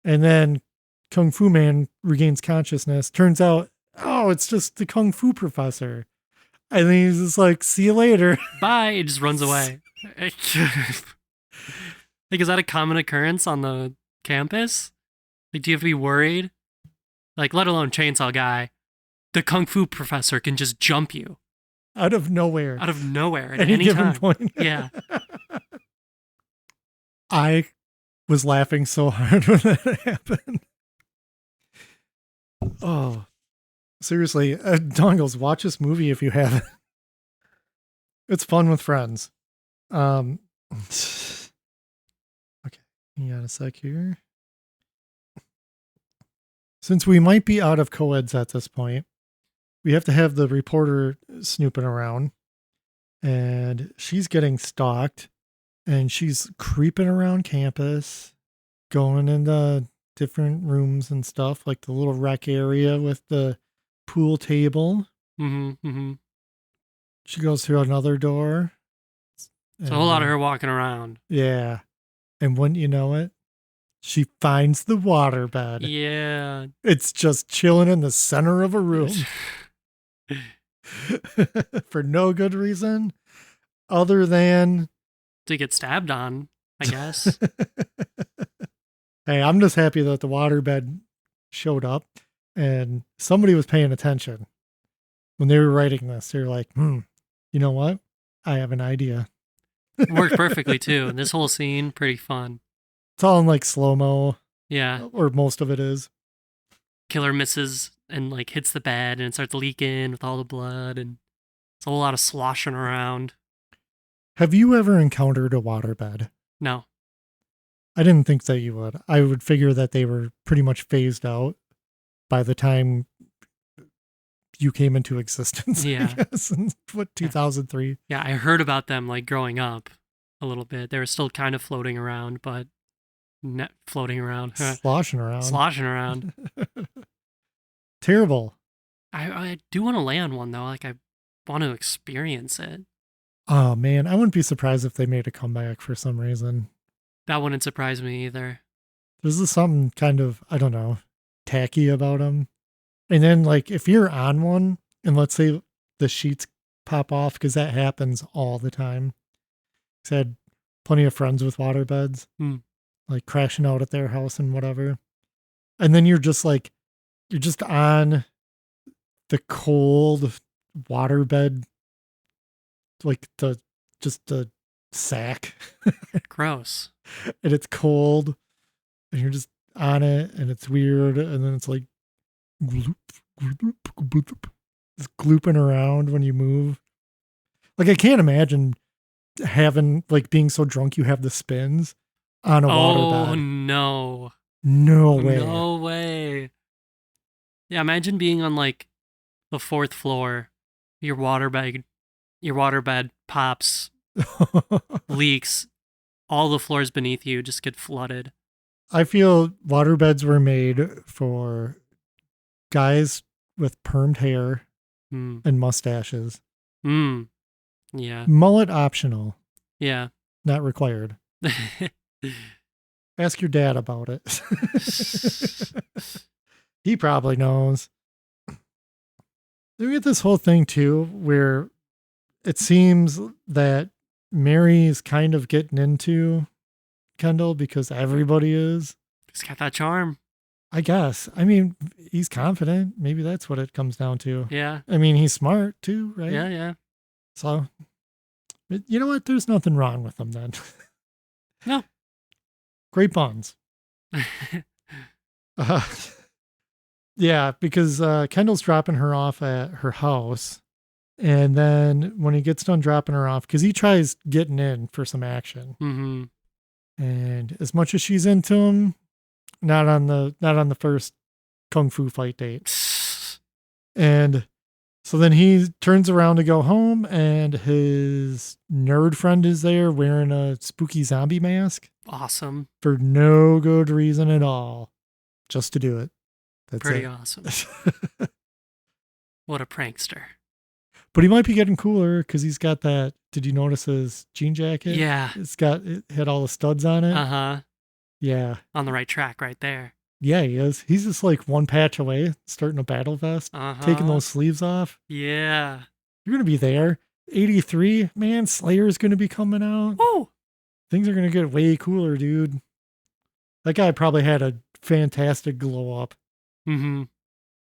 And then Kung Fu Man regains consciousness. Turns out, oh, it's just the Kung Fu professor. And then he's just like, see you later. Bye. He just runs away. Like, is that a common occurrence on the campus? Like, do you have to be worried? Like, let alone chainsaw guy. The Kung Fu professor can just jump you. Out of nowhere. Out of nowhere at any given time. point. Yeah. I was laughing so hard when that happened. Oh, seriously, Dongles, watch this movie if you haven't. It's fun with friends. Okay, hang on a sec here. Since we might be out of co-eds at this point, we have to have the reporter snooping around, and she's getting stalked, and she's creeping around campus, going into different rooms and stuff, like the little rec area with the pool table. She goes through another door. It's a whole lot of her walking around. Yeah. And wouldn't you know it, She finds the waterbed. Yeah. It's just chilling in the center of a room for no good reason other than To get stabbed on, I guess. Hey, I'm just happy that the waterbed showed up and somebody was paying attention when they were writing this. They're like, you know what? I have an idea. Worked perfectly too. And this whole scene, pretty fun. It's all in like slow-mo, Yeah. or most of it is. Killer misses and like hits the bed and it starts leaking with all the blood and it's a whole lot of sloshing around. Have you ever encountered a waterbed? No. I didn't think that you would. I would figure that they were pretty much phased out by the time you came into existence, Yeah. I guess, in 2003? Yeah, I heard about them like growing up a little bit. They were still kind of floating around, but not floating around. Sloshing around. Sloshing around. Terrible. I do want to lay on one though. Like I want to experience it. Oh, man. I wouldn't be surprised if they made a comeback for some reason. That wouldn't surprise me either. There's just something kind of, I don't know, tacky about them. And then, like, if you're on one and let's say the sheets pop off, because that happens all the time. I had plenty of friends with waterbeds, like crashing out at their house and whatever. And then you're just like, you're just on the cold waterbed, like the sack. Gross. And it's cold and you're just on it and it's weird. And then it's like, gloop, gloop, gloop, just glooping around when you move. Like, I can't imagine having, like, being so drunk you have the spins on a waterbed. Oh, no. No way. No way. Yeah, imagine being on, like, the 4th floor. Your waterbed pops, leaks. All the floors beneath you just get flooded. I feel waterbeds were made for guys with permed hair and mustaches. Yeah. Mullet optional. Yeah. Not required. Ask your dad about it. He probably knows. Look at this whole thing too, where it seems that Mary's kind of getting into Kendall because everybody is. He's got that charm. I guess. I mean, he's confident. Maybe that's what it comes down to. Yeah. I mean, he's smart too, right? Yeah, yeah. So, you know what? There's nothing wrong with him then. No. Great bonds. Yeah, because Kendall's dropping her off at her house. And then when he gets done dropping her off, because he tries getting in for some action. Mm-hmm. And as much as she's into him, not on the first kung fu fight date. And so then he turns around to go home, and his nerd friend is there wearing a spooky zombie mask. Awesome. For no good reason at all. Just to do it. That's Pretty it. awesome. What a prankster. But he might be getting cooler because he's got that. Did you notice his jean jacket? Yeah. It had all the studs on it. Uh-huh. Yeah. On the right track right there. Yeah, he is. He's just like one patch away, starting a battle vest, taking those sleeves off. Yeah. You're going to be there. 83, man, Slayer's going to be coming out. Oh. Things are going to get way cooler, dude. That guy probably had a fantastic glow up. Mm-hmm.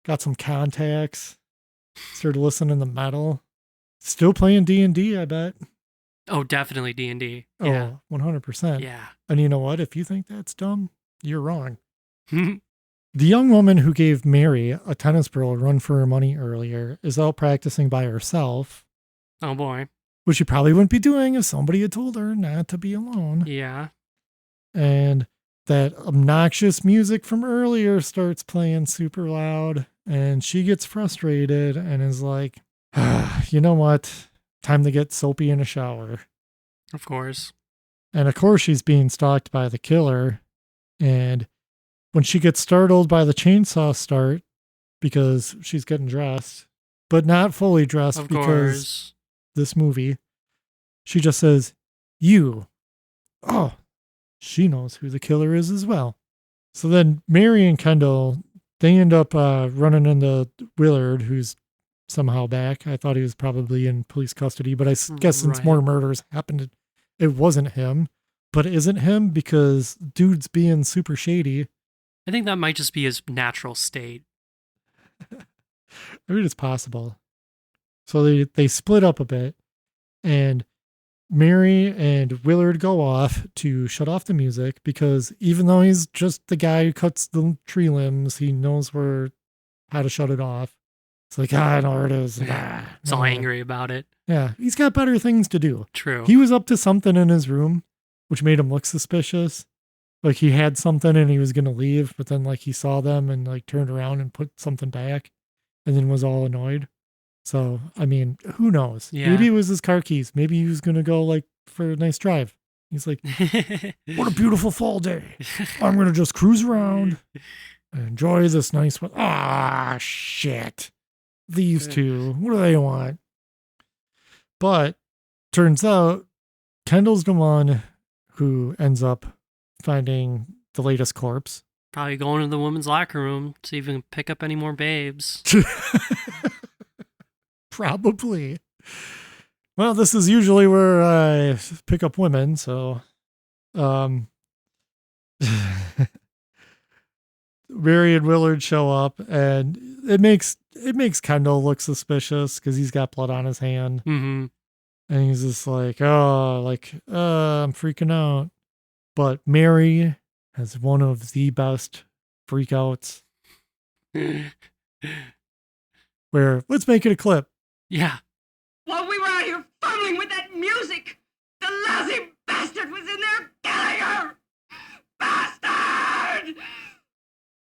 Got some contacts. Started listening to metal. Still playing D&D, I bet. Oh, definitely D&D. Yeah. Oh, 100%. Yeah. And you know what? If you think that's dumb, you're wrong. The young woman who gave Mary, a tennis pro, a run for her money earlier is out practicing by herself. Oh, boy. Which she probably wouldn't be doing if somebody had told her not to be alone. Yeah. And that obnoxious music from earlier starts playing super loud. And she gets frustrated and is like, you know what? Time to get soapy in a shower. Of course. And of course, she's being stalked by the killer. And when she gets startled by the chainsaw start, because she's getting dressed, but not fully dressed Of because course. this movie, she just says, you. Oh, she knows who the killer is as well. So then Mary and Kendall, they end up running into Willard, who's somehow back. I thought he was probably in police custody, but I guess since Right. more murders happened, it wasn't him. But it isn't him because dude's being super shady. I think that might just be his natural state. I mean, it's possible. So they split up a bit, and Mary and Willard go off to shut off the music because even though he's just the guy who cuts the tree limbs, he knows how to shut it off. It's like, I know where it is. He's all angry about it. Yeah, he's got better things to do. True. He was up to something in his room, which made him look suspicious. Like he had something and he was going to leave, but then like he saw them and like turned around and put something back and then was all annoyed. So, I mean, who knows? Yeah. Maybe it was his car keys. Maybe he was going to go like for a nice drive. He's like, what a beautiful fall day. I'm going to just cruise around and enjoy this nice one. Ah, shit. These two, what do they want? But turns out Kendall's the one who ends up finding the latest corpse. Probably going to the women's locker room to see if he can pick up any more babes. Probably. Well, this is usually where I pick up women, so Mary and Willard show up, and it makes Kendall look suspicious because he's got blood on his hand, Mm-hmm. and he's just like, I'm freaking out. But Mary has one of the best freakouts. Where let's make it a clip. Yeah. While we were out here fumbling with that music, the lousy bastard was in there killing her! Bastard!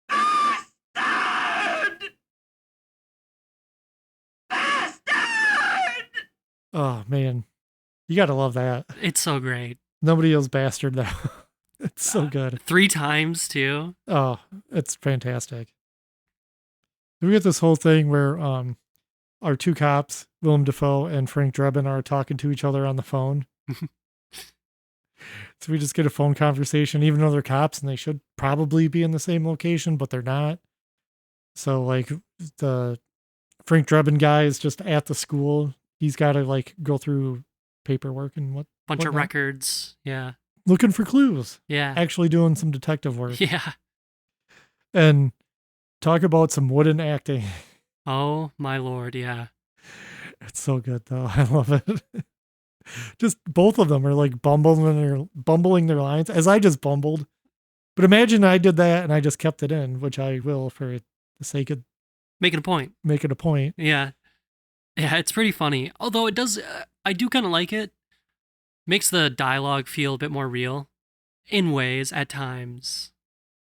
Bastard! Bastard! Oh man, you gotta love that. It's so great. Nobody yells bastard though. It's so good. 3 times, too. Oh, it's fantastic. We get this whole thing where our two cops, Willem Dafoe and Frank Drebin, are talking to each other on the phone. So we just get a phone conversation, even though they're cops and they should probably be in the same location, but they're not. So like the Frank Drebin guy is just at the school. He's got to like go through paperwork and Bunch of whatnot. records. Yeah. Looking for clues. Yeah. Actually doing some detective work. Yeah. And talk about some wooden acting. Oh, my lord. Yeah. It's so good though. I love it. Just both of them are like bumbling their lines as I just bumbled. But imagine I did that and I just kept it in, which I will for the sake of Making a point. making a point. Yeah. Yeah, it's pretty funny. Although it does, I do kind of like it. Makes the dialogue feel a bit more real in ways at times.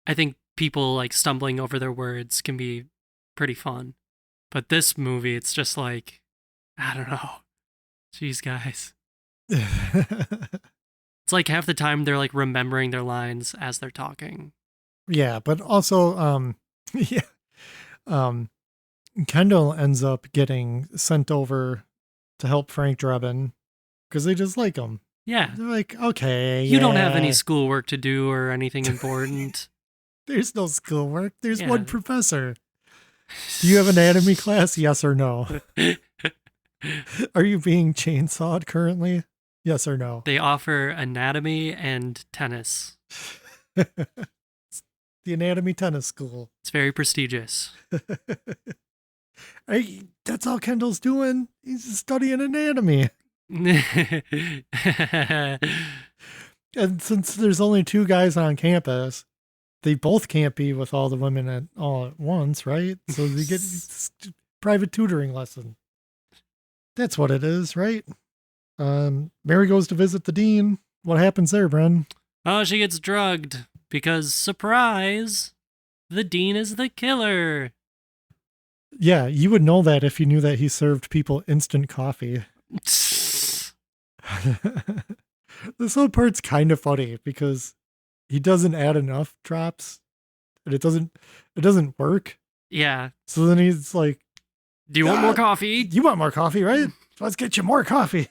I think people like stumbling over their words can be pretty fun. But this movie, it's just like, I don't know. Jeez, guys. It's like half the time they're like remembering their lines as they're talking. Yeah, but also Kendall ends up getting sent over to help Frank Drebin because they just like him. Yeah. They're like, okay, You don't have yeah, any schoolwork to do or anything important. There's no schoolwork. There's Yeah. one professor. Do you have anatomy class? Yes or no? Are you being chainsawed currently? Yes or no? They offer anatomy and tennis. The anatomy tennis school. It's very prestigious. That's all Kendall's doing. He's studying anatomy. And since there's only 2 guys on campus, they both can't be with all the women all at once, right? So they get private tutoring lesson. That's what it is, right? Mary goes to visit the dean. What happens there, Bren? Oh, she gets drugged because, surprise, the dean is the killer. Yeah, you would know that if you knew that he served people instant coffee. This whole part's kind of funny because he doesn't add enough drops and it doesn't work. Yeah. So then he's like, Do you want more coffee? you want more coffee, right? Let's get you more coffee.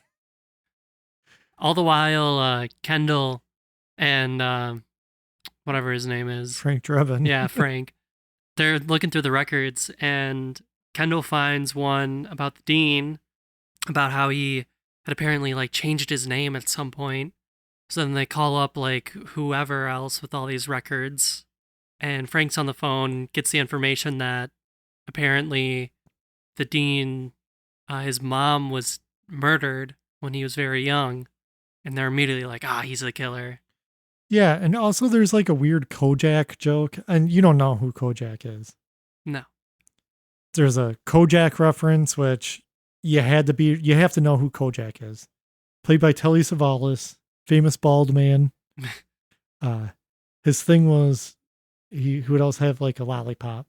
All the while, Kendall and whatever his name is. Frank Drebin. Yeah, Frank. They're looking through the records, and Kendall finds one about the dean, about how he had apparently like changed his name at some point. So then they call up like whoever else with all these records, and Frank's on the phone, gets the information that apparently the dean, his mom was murdered when he was very young, and they're immediately like, he's the killer. Yeah, and also there's like a weird Kojak joke, and you don't know who Kojak is. No. There's a Kojak reference, which you have to know who Kojak is. Played by Telly Savalas, famous bald man. His thing was he would also have like a lollipop.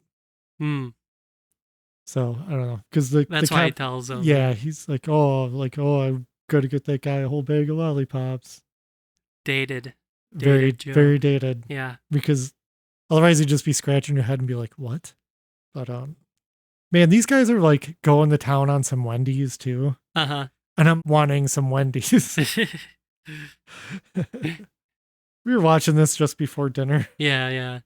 So I don't know, because that's why he tells him. Yeah, he's like, I've got to get that guy a whole bag of lollipops. Dated Very, joke. very dated. Yeah. Because otherwise you'd just be scratching your head and be like, what? But man, these guys are like going to town on some Wendy's too. Uh-huh. And I'm wanting some Wendy's. We were watching this just before dinner. Yeah.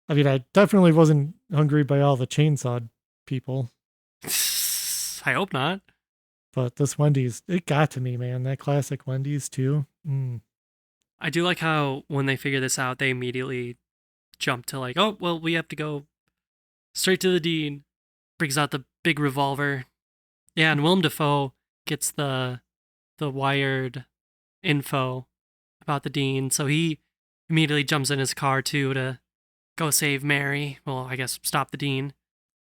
I mean, I definitely wasn't hungry by all the chainsaw people. I hope not. But this Wendy's, it got to me, man. That classic Wendy's too. I do like how when they figure this out, they immediately jump to like, oh, well, we have to go straight to the dean. Brings out the big revolver. Yeah, and Willem Dafoe gets the wired info about the dean, so he immediately jumps in his car too to go save Mary. Well, I guess stop the dean.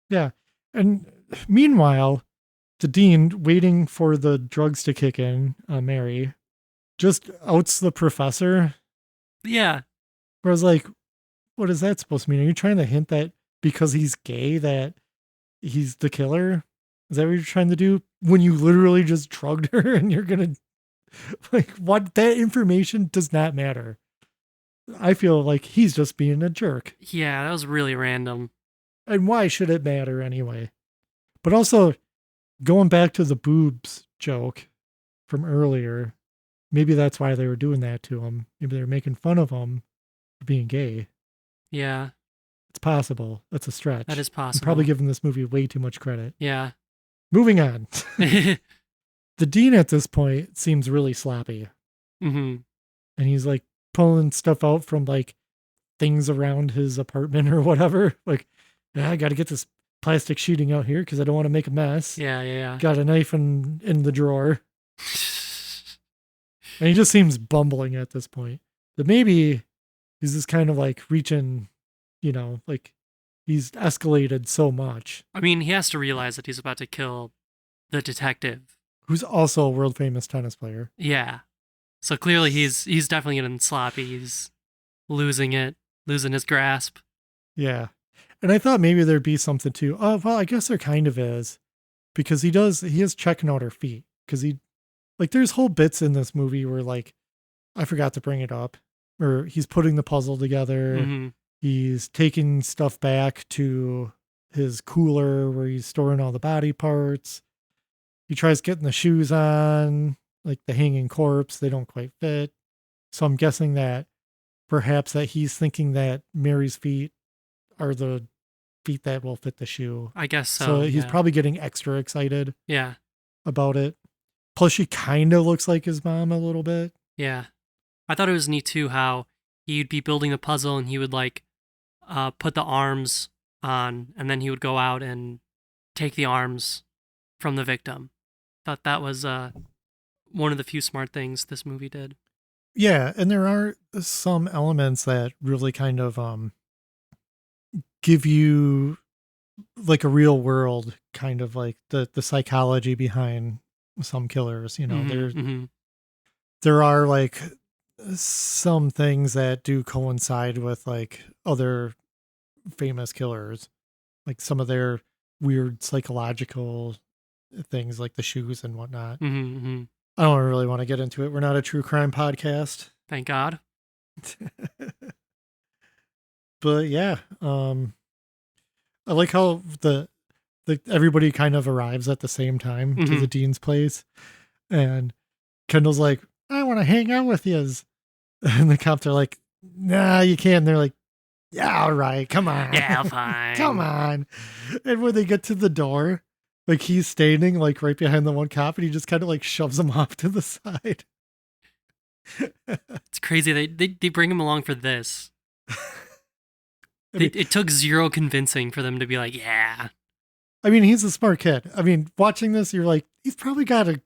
Yeah, and meanwhile, the dean, waiting for the drugs to kick in, Mary, just outs the professor. Yeah. Where I was like, what is that supposed to mean? Are you trying to hint that because he's gay that he's the killer? Is that what you're trying to do? When you literally just drugged her and you're going to, like, what? That information does not matter. I feel like he's just being a jerk. Yeah, that was really random. And why should it matter anyway? But also, going back to the boobs joke from earlier, maybe that's why they were doing that to him. Maybe they were making fun of him for being gay. Yeah. It's possible. That's a stretch. That is possible. I'm probably giving this movie way too much credit. Yeah. Moving on. The dean at this point seems really sloppy. Mm-hmm. And he's like pulling stuff out from like things around his apartment or whatever. Like, I got to get this plastic sheeting out here because I don't want to make a mess. Yeah. Got a knife in the drawer. And he just seems bumbling at this point. But maybe he's just kind of like reaching, like he's escalated so much. I mean, he has to realize that he's about to kill the detective, who's also a world famous tennis player. Yeah. So clearly he's definitely getting sloppy. He's losing his grasp. Yeah. And I thought maybe there'd be something too. Oh, well, I guess there kind of is. Because he is checking out her feet. Because there's whole bits in this movie where like, I forgot to bring it up. Or he's putting the puzzle together. Mm-hmm. He's taking stuff back to his cooler where he's storing all the body parts. He tries getting the shoes on, like the hanging corpse. They don't quite fit. So I'm guessing that perhaps that he's thinking that Mary's feet are the feet that will fit the shoe. I guess so. So he's probably getting extra excited about it. Plus she kind of looks like his mom a little bit. Yeah. I thought it was neat too how he'd be building a puzzle and he would like put the arms on and then he would go out and take the arms from the victim. Thought that was one of the few smart things this movie did. Yeah, and there are some elements that really kind of give you like a real world kind of like the psychology behind some killers, there are like some things that do coincide with like other famous killers, like some of their weird psychological things like the shoes and whatnot. Mm-hmm. I don't really want to get into it. We're not a true crime podcast. Thank God. But yeah, I like how the everybody kind of arrives at the same time to the dean's place, and Kendall's like, "I want to hang out with yous," and the cops are like, nah, you can't. And they're like, yeah, all right, come on. Yeah, fine. Come on. And when they get to the door, like he's standing like right behind the one cop and he just kind of like shoves him off to the side. It's crazy. They bring him along for this. I mean, It took zero convincing for them to be like, yeah. I mean, he's a smart kid. I mean, watching this, you're like, he's probably got a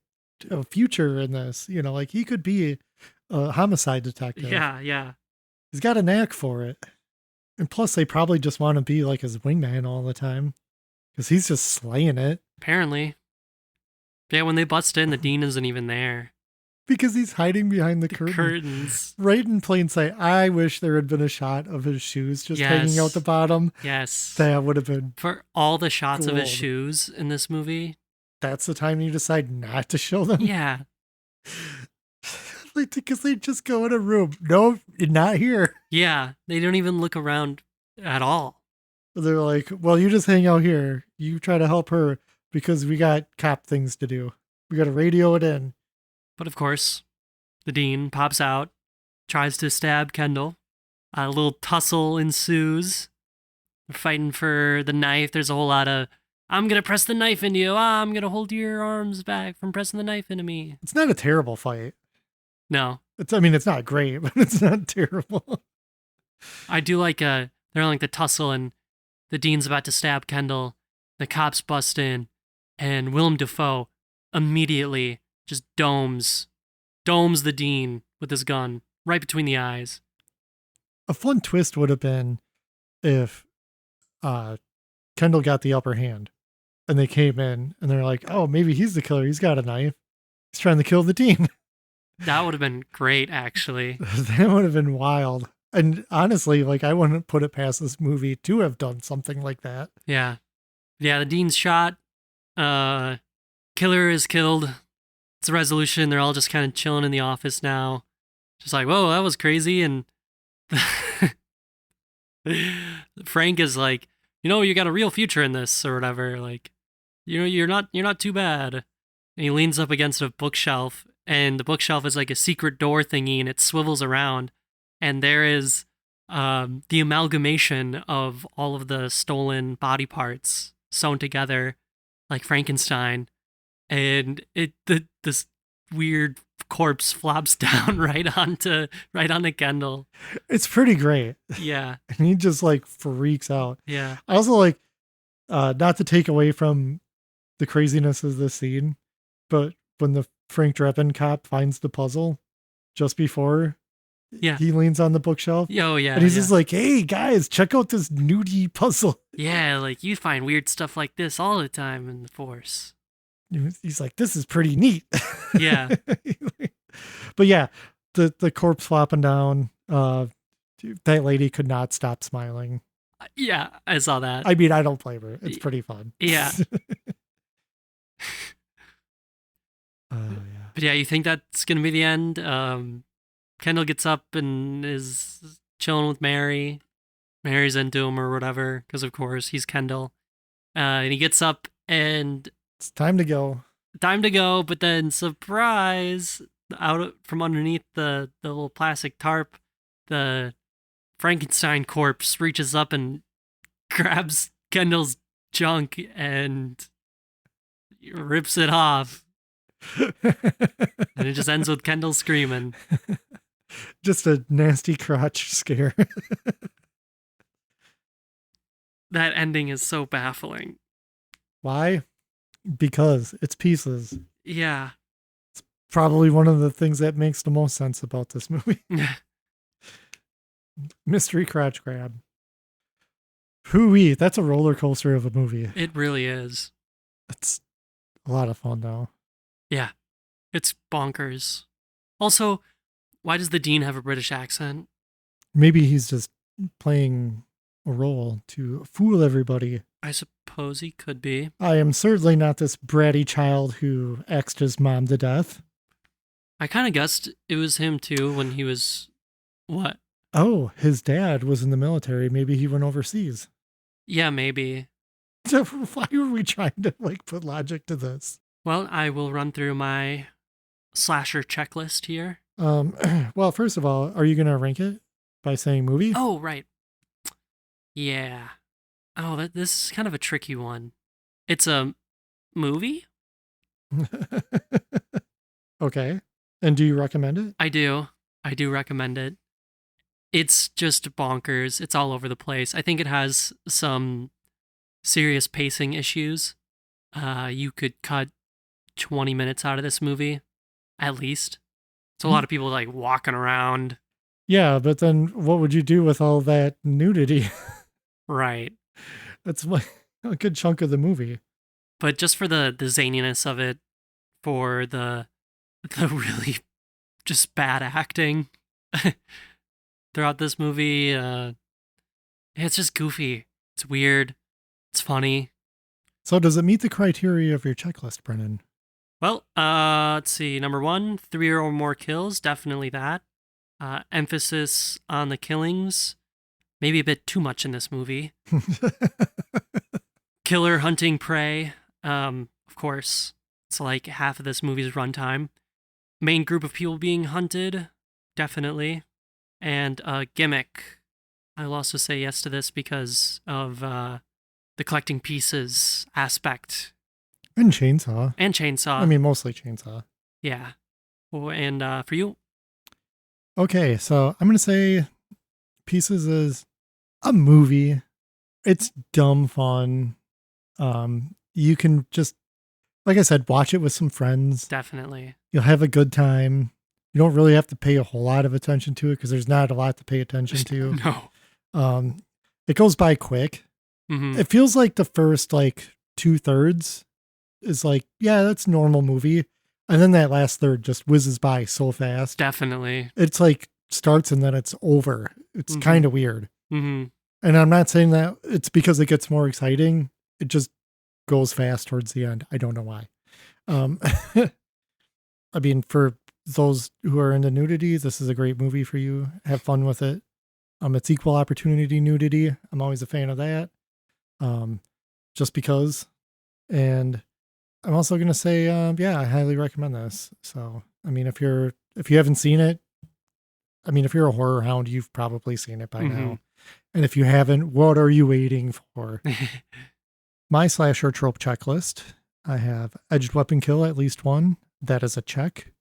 future in this. You know, like he could be a homicide detective. Yeah. He's got a knack for it. And plus, they probably just want to be like his wingman all the time because he's just slaying it. Apparently. Yeah, when they bust in, the dean isn't even there. Because he's hiding behind the The curtain. curtains. Right in plain sight. I wish there had been a shot of his shoes just hanging out Yes. the bottom. Yes. That would have been, For all the shots of his Gold. shoes in this movie. that's the time you decide not to show them. Yeah. Like, because they just go in a room. No, not here. Yeah. They don't even look around at all. They're like, well, you just hang out here. You try to help her because we got cop things to do. We got to radio it in. But of course, the dean pops out, tries to stab Kendall. A little tussle ensues. They're fighting for the knife. There's a whole lot of, I'm going to press the knife into you. I'm going to hold your arms back from pressing the knife into me. It's not a terrible fight. No. I mean, it's not great, but it's not terrible. I do like, they're like the tussle and the dean's about to stab Kendall. The cops bust in and Willem Dafoe immediately just domes the dean with his gun right between the eyes. A fun twist would have been if Kendall got the upper hand and they came in and they're like, oh, maybe he's the killer. He's got a knife. He's trying to kill the dean. That would have been great, actually. That would have been wild. And honestly, like, I wouldn't put it past this movie to have done something like that. Yeah. Yeah, the dean's shot. Killer is killed. It's a resolution. They're all just kind of chilling in the office now. Just like, whoa, that was crazy. And Frank is like, you got a real future in this or whatever. Like, you're not too bad. And he leans up against a bookshelf, and the bookshelf is like a secret door thingy, and it swivels around. And there is the amalgamation of all of the stolen body parts sewn together like Frankenstein, and this weird corpse flops down right onto Kendall. It's pretty great. Yeah, And he just like freaks out. yeah, I also like, not to take away from the craziness of this scene, but when the Frank Drebin cop finds the puzzle just before yeah. he leans on the bookshelf, Oh yeah, and he's yeah. just like, hey guys, check out this nudie puzzle. Yeah, like you find weird stuff like this all the time in the Force. He's like, this is pretty neat. Yeah. But yeah, the corpse flopping down, that lady could not stop smiling. Yeah, I saw that. I mean, I don't blame her. It's pretty fun. Yeah. Yeah. But yeah, you think that's gonna be the end? Kendall gets up and is chilling with Mary. Mary's into him or whatever, because of course he's Kendall. And he gets up and It's time to go. time to go, but then surprise, from underneath the little plastic tarp, the Frankenstein corpse reaches up and grabs Kendall's junk and rips it off. And it just ends with Kendall screaming. Just a nasty crotch scare. That ending is so baffling. Why? Because it's pieces. Yeah. Probably one of the things that makes the most sense about this movie. Mystery crotch grab. Hooey, that's a roller coaster of a movie. It really is. It's a lot of fun though. Yeah. It's bonkers. Also, why does the dean have a British accent? Maybe he's just playing a role to fool everybody. I suppose he could be. I am certainly not this bratty child who axed his mom to death. I kind of guessed it was him too when he was. What? Oh, his dad was in the military. Maybe he went overseas. Yeah, maybe. Why are we trying to like put logic to this? Well, I will run through my slasher checklist here. Well, first of all, are you going to rank it? by saying movie. Oh, right. Yeah. Oh, this is kind of a tricky one. It's a movie? Okay. And do you recommend it? I do. I do recommend it. It's just bonkers. It's all over the place. I think it has some serious pacing issues. You could cut 20 minutes out of this movie, at least. It's a lot of people like walking around. Yeah, but then what would you do with all that nudity? Right. That's like a good chunk of the movie. But just for the zaniness of it, for the really just bad acting throughout this movie, it's just goofy. It's weird. It's funny. So does it meet the criteria of your checklist, Brennan? Well, let's see. Number 1, 3 or more kills. Definitely that. Emphasis on the killings. Maybe a bit too much in this movie. Killer hunting prey. Of course, it's like half of this movie's runtime. Main group of people being hunted. Definitely. And gimmick. I'll also say yes to this because of the collecting pieces aspect. And chainsaw. And chainsaw. I mean, mostly chainsaw. Yeah. Oh, and for you? Okay, so I'm going to say Pieces is a movie. It's dumb fun. You can just, like I said, watch it with some friends. Definitely. You'll have a good time. You don't really have to pay a whole lot of attention to it because there's not a lot to pay attention to. No. It goes by quick. Mm-hmm. It feels like the first like 2/3 is like, yeah, that's a normal movie. And then that last third just whizzes by so fast. Definitely. It's like starts and then it's over. It's kind of weird. Mm-hmm. And I'm not saying that it's because it gets more exciting. It just goes fast towards the end. I don't know why. I mean, for those who are into nudity, this is a great movie for you. Have fun with it. It's equal opportunity nudity. I'm always a fan of that. Just because. And I'm also going to say, yeah, I highly recommend this. So, I mean, if you haven't seen it, I mean, if you're a horror hound, you've probably seen it by now. And if you haven't, what are you waiting for? My slasher trope checklist. I have edged weapon kill, at least one. That is a check.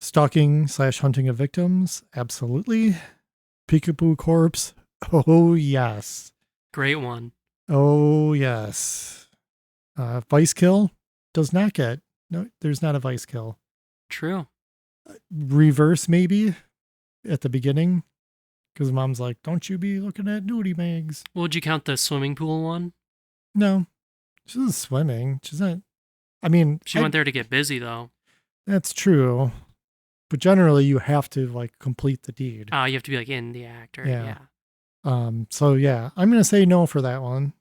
Stalking / hunting of victims. Absolutely. Peekaboo corpse. Oh, yes. Great one. Oh, yes. Vice kill does not get. No, there's not a vice kill. True. Reverse, maybe, at the beginning. Because mom's like, don't you be looking at nudie mags. Would you count the swimming pool one? No. She's not swimming. She's not. I mean. She went there to get busy, though. That's true. But generally, you have to, like, complete the deed. You have to be, like, in the act. Or, yeah. So, yeah. I'm going to say no for that one.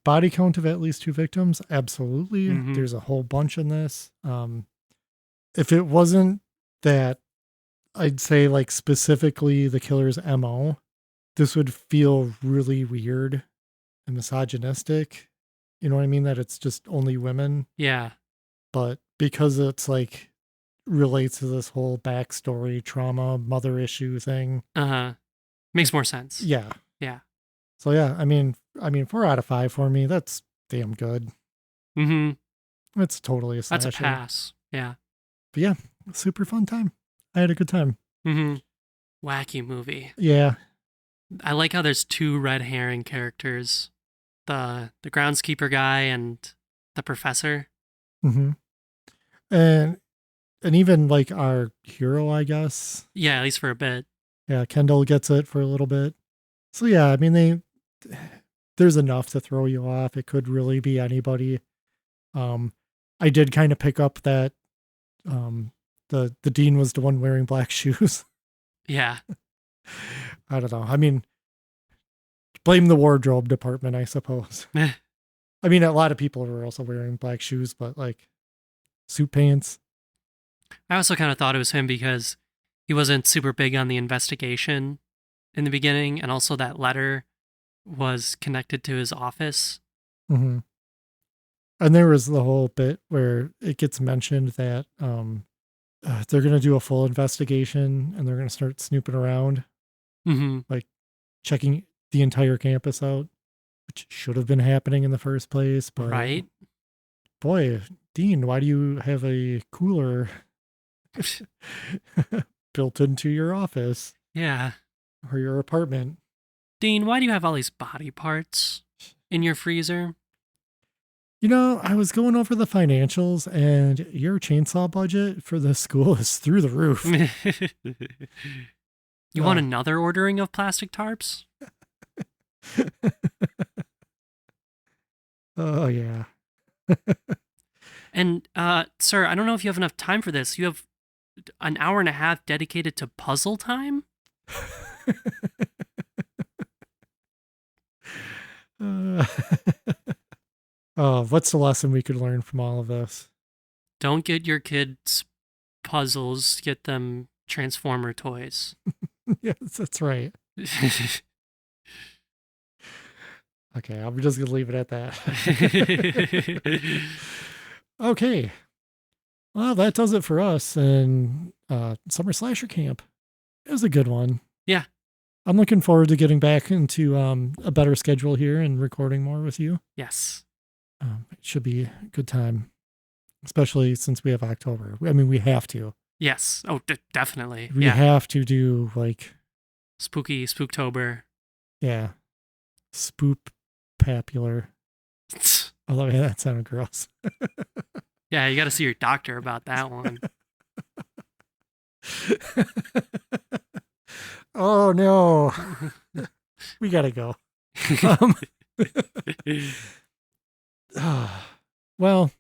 Body count of at least 2 victims. Absolutely. There's a whole bunch in this. If it wasn't that, I'd say like specifically the killer's MO, this would feel really weird and misogynistic. You know what I mean? That it's just only women. Yeah. But because it's like relates to this whole backstory, trauma, mother issue thing. Makes more sense. Yeah. Yeah. So yeah, I mean 4 out of 5 for me. That's damn good. It's totally a slasher. That's a pass. Yeah. But yeah, super fun time. I had a good time. Wacky movie. Yeah. I like how there's 2 red herring characters. The groundskeeper guy and the professor. And even like our hero, I guess. Yeah, at least for a bit. Yeah, Kendall gets it for a little bit. So yeah, I mean there's enough to throw you off. It could really be anybody. I did kind of pick up that the dean was the one wearing black shoes. Yeah. I don't know. I mean, blame the wardrobe department, I suppose. I mean, a lot of people were also wearing black shoes, but like suit pants. I also kind of thought it was him because he wasn't super big on the investigation in the beginning, and also that letter was connected to his office. And there was the whole bit where it gets mentioned that they're going to do a full investigation and they're going to start snooping around, Mm-hmm. checking the entire campus out, which should have been happening in the first place. But Right? boy, Dean, why do you have a cooler built into your office Yeah. or your apartment? Dean, why do you have all these body parts in your freezer? I was going over the financials, and your chainsaw budget for the school is through the roof. You want another ordering of plastic tarps? Oh, yeah. And, sir, I don't know if you have enough time for this. You have an hour and a half dedicated to puzzle time? What's the lesson we could learn from all of this? Don't get your kids puzzles, get them Transformer toys. Yes, that's right. Okay, I'm just going to leave it at that. Okay. Well, that does it for us. And Summer Slasher Camp. It was a good one. Yeah. I'm looking forward to getting back into a better schedule here and recording more with you. Yes. It should be a good time, especially since we have October. I mean, we have to. Yes. Oh, definitely. We have to do Spooky Spooktober. Yeah. Spoop-popular. Although that sounded gross. Yeah, you got to see your doctor about that one. Oh, no. We got to go. Well,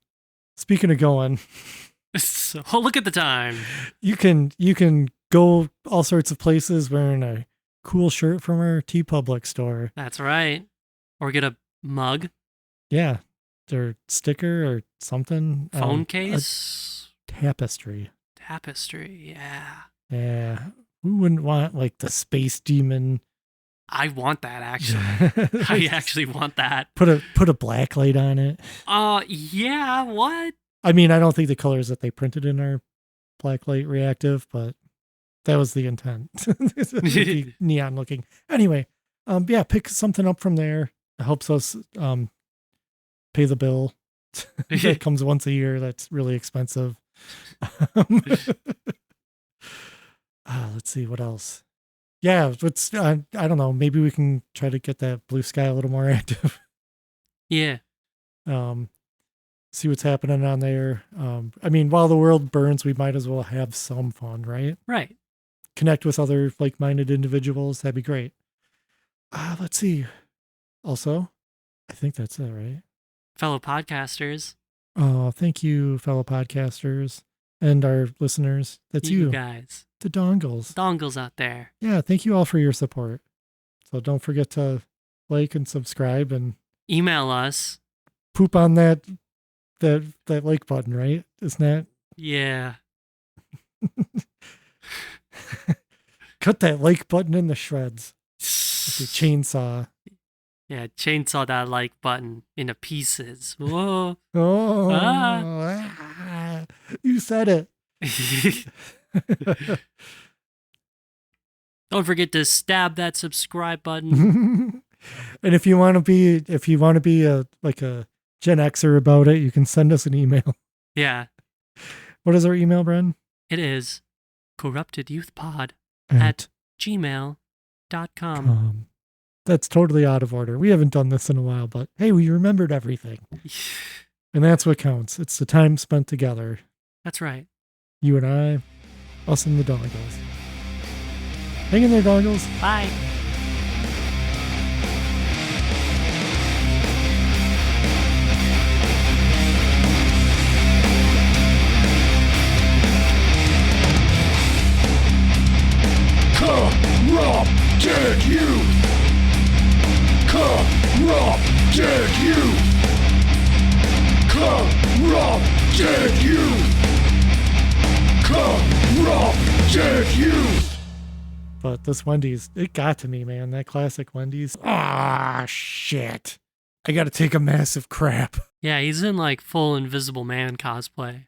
speaking of going, So, look at the time. you can go all sorts of places wearing a cool shirt from our TeePublic store. That's right. Or get a mug, Yeah, their sticker or something. phone case, a tapestry. tapestry. Yeah. Yeah, who wouldn't want the space demon? I want that actually. I actually want that. Put a black light on it. Yeah, what? I mean, I don't think the colors that they printed in are black light reactive, but that was the intent. It'd be neon looking. Anyway, yeah, pick something up from there. It helps us pay the bill. That comes once a year. That's really expensive. Let's see what else. Yeah, I don't know. Maybe we can try to get that blue sky a little more active. Yeah. See what's happening on there. I mean, while the world burns, we might as well have some fun, right? Right. Connect with other like-minded individuals. That'd be great. Let's see. Also, I think that's it, right? Fellow podcasters. Oh, thank you, fellow podcasters and our listeners. That's you, guys. the dongles. Dongles out there. Yeah, thank you all for your support. So don't forget to like and subscribe and Email us. poop on that like button, right? Isn't that? Yeah. Cut that like button in the shreds with your chainsaw. Yeah, chainsaw that like button into pieces. Whoa. Oh, you said it. Don't forget to stab that subscribe button. And if you want to be a Gen Xer about it, you can send us an email. Yeah. What is our email, Bren? It is corruptedyouthpod at gmail.com. That's totally out of order. We haven't done this in a while, but hey, we remembered everything. And that's what counts. It's the time spent together. That's right. You and I, us and the dongles. Hang in there, dongles. Bye. Corrupted youth! Corrupted youth! Corrupted youth! Corrupted youth! But this Wendy's, it got to me, man. That classic Wendy's. Ah, shit. I got to take a massive crap. Yeah, he's in like full Invisible Man cosplay.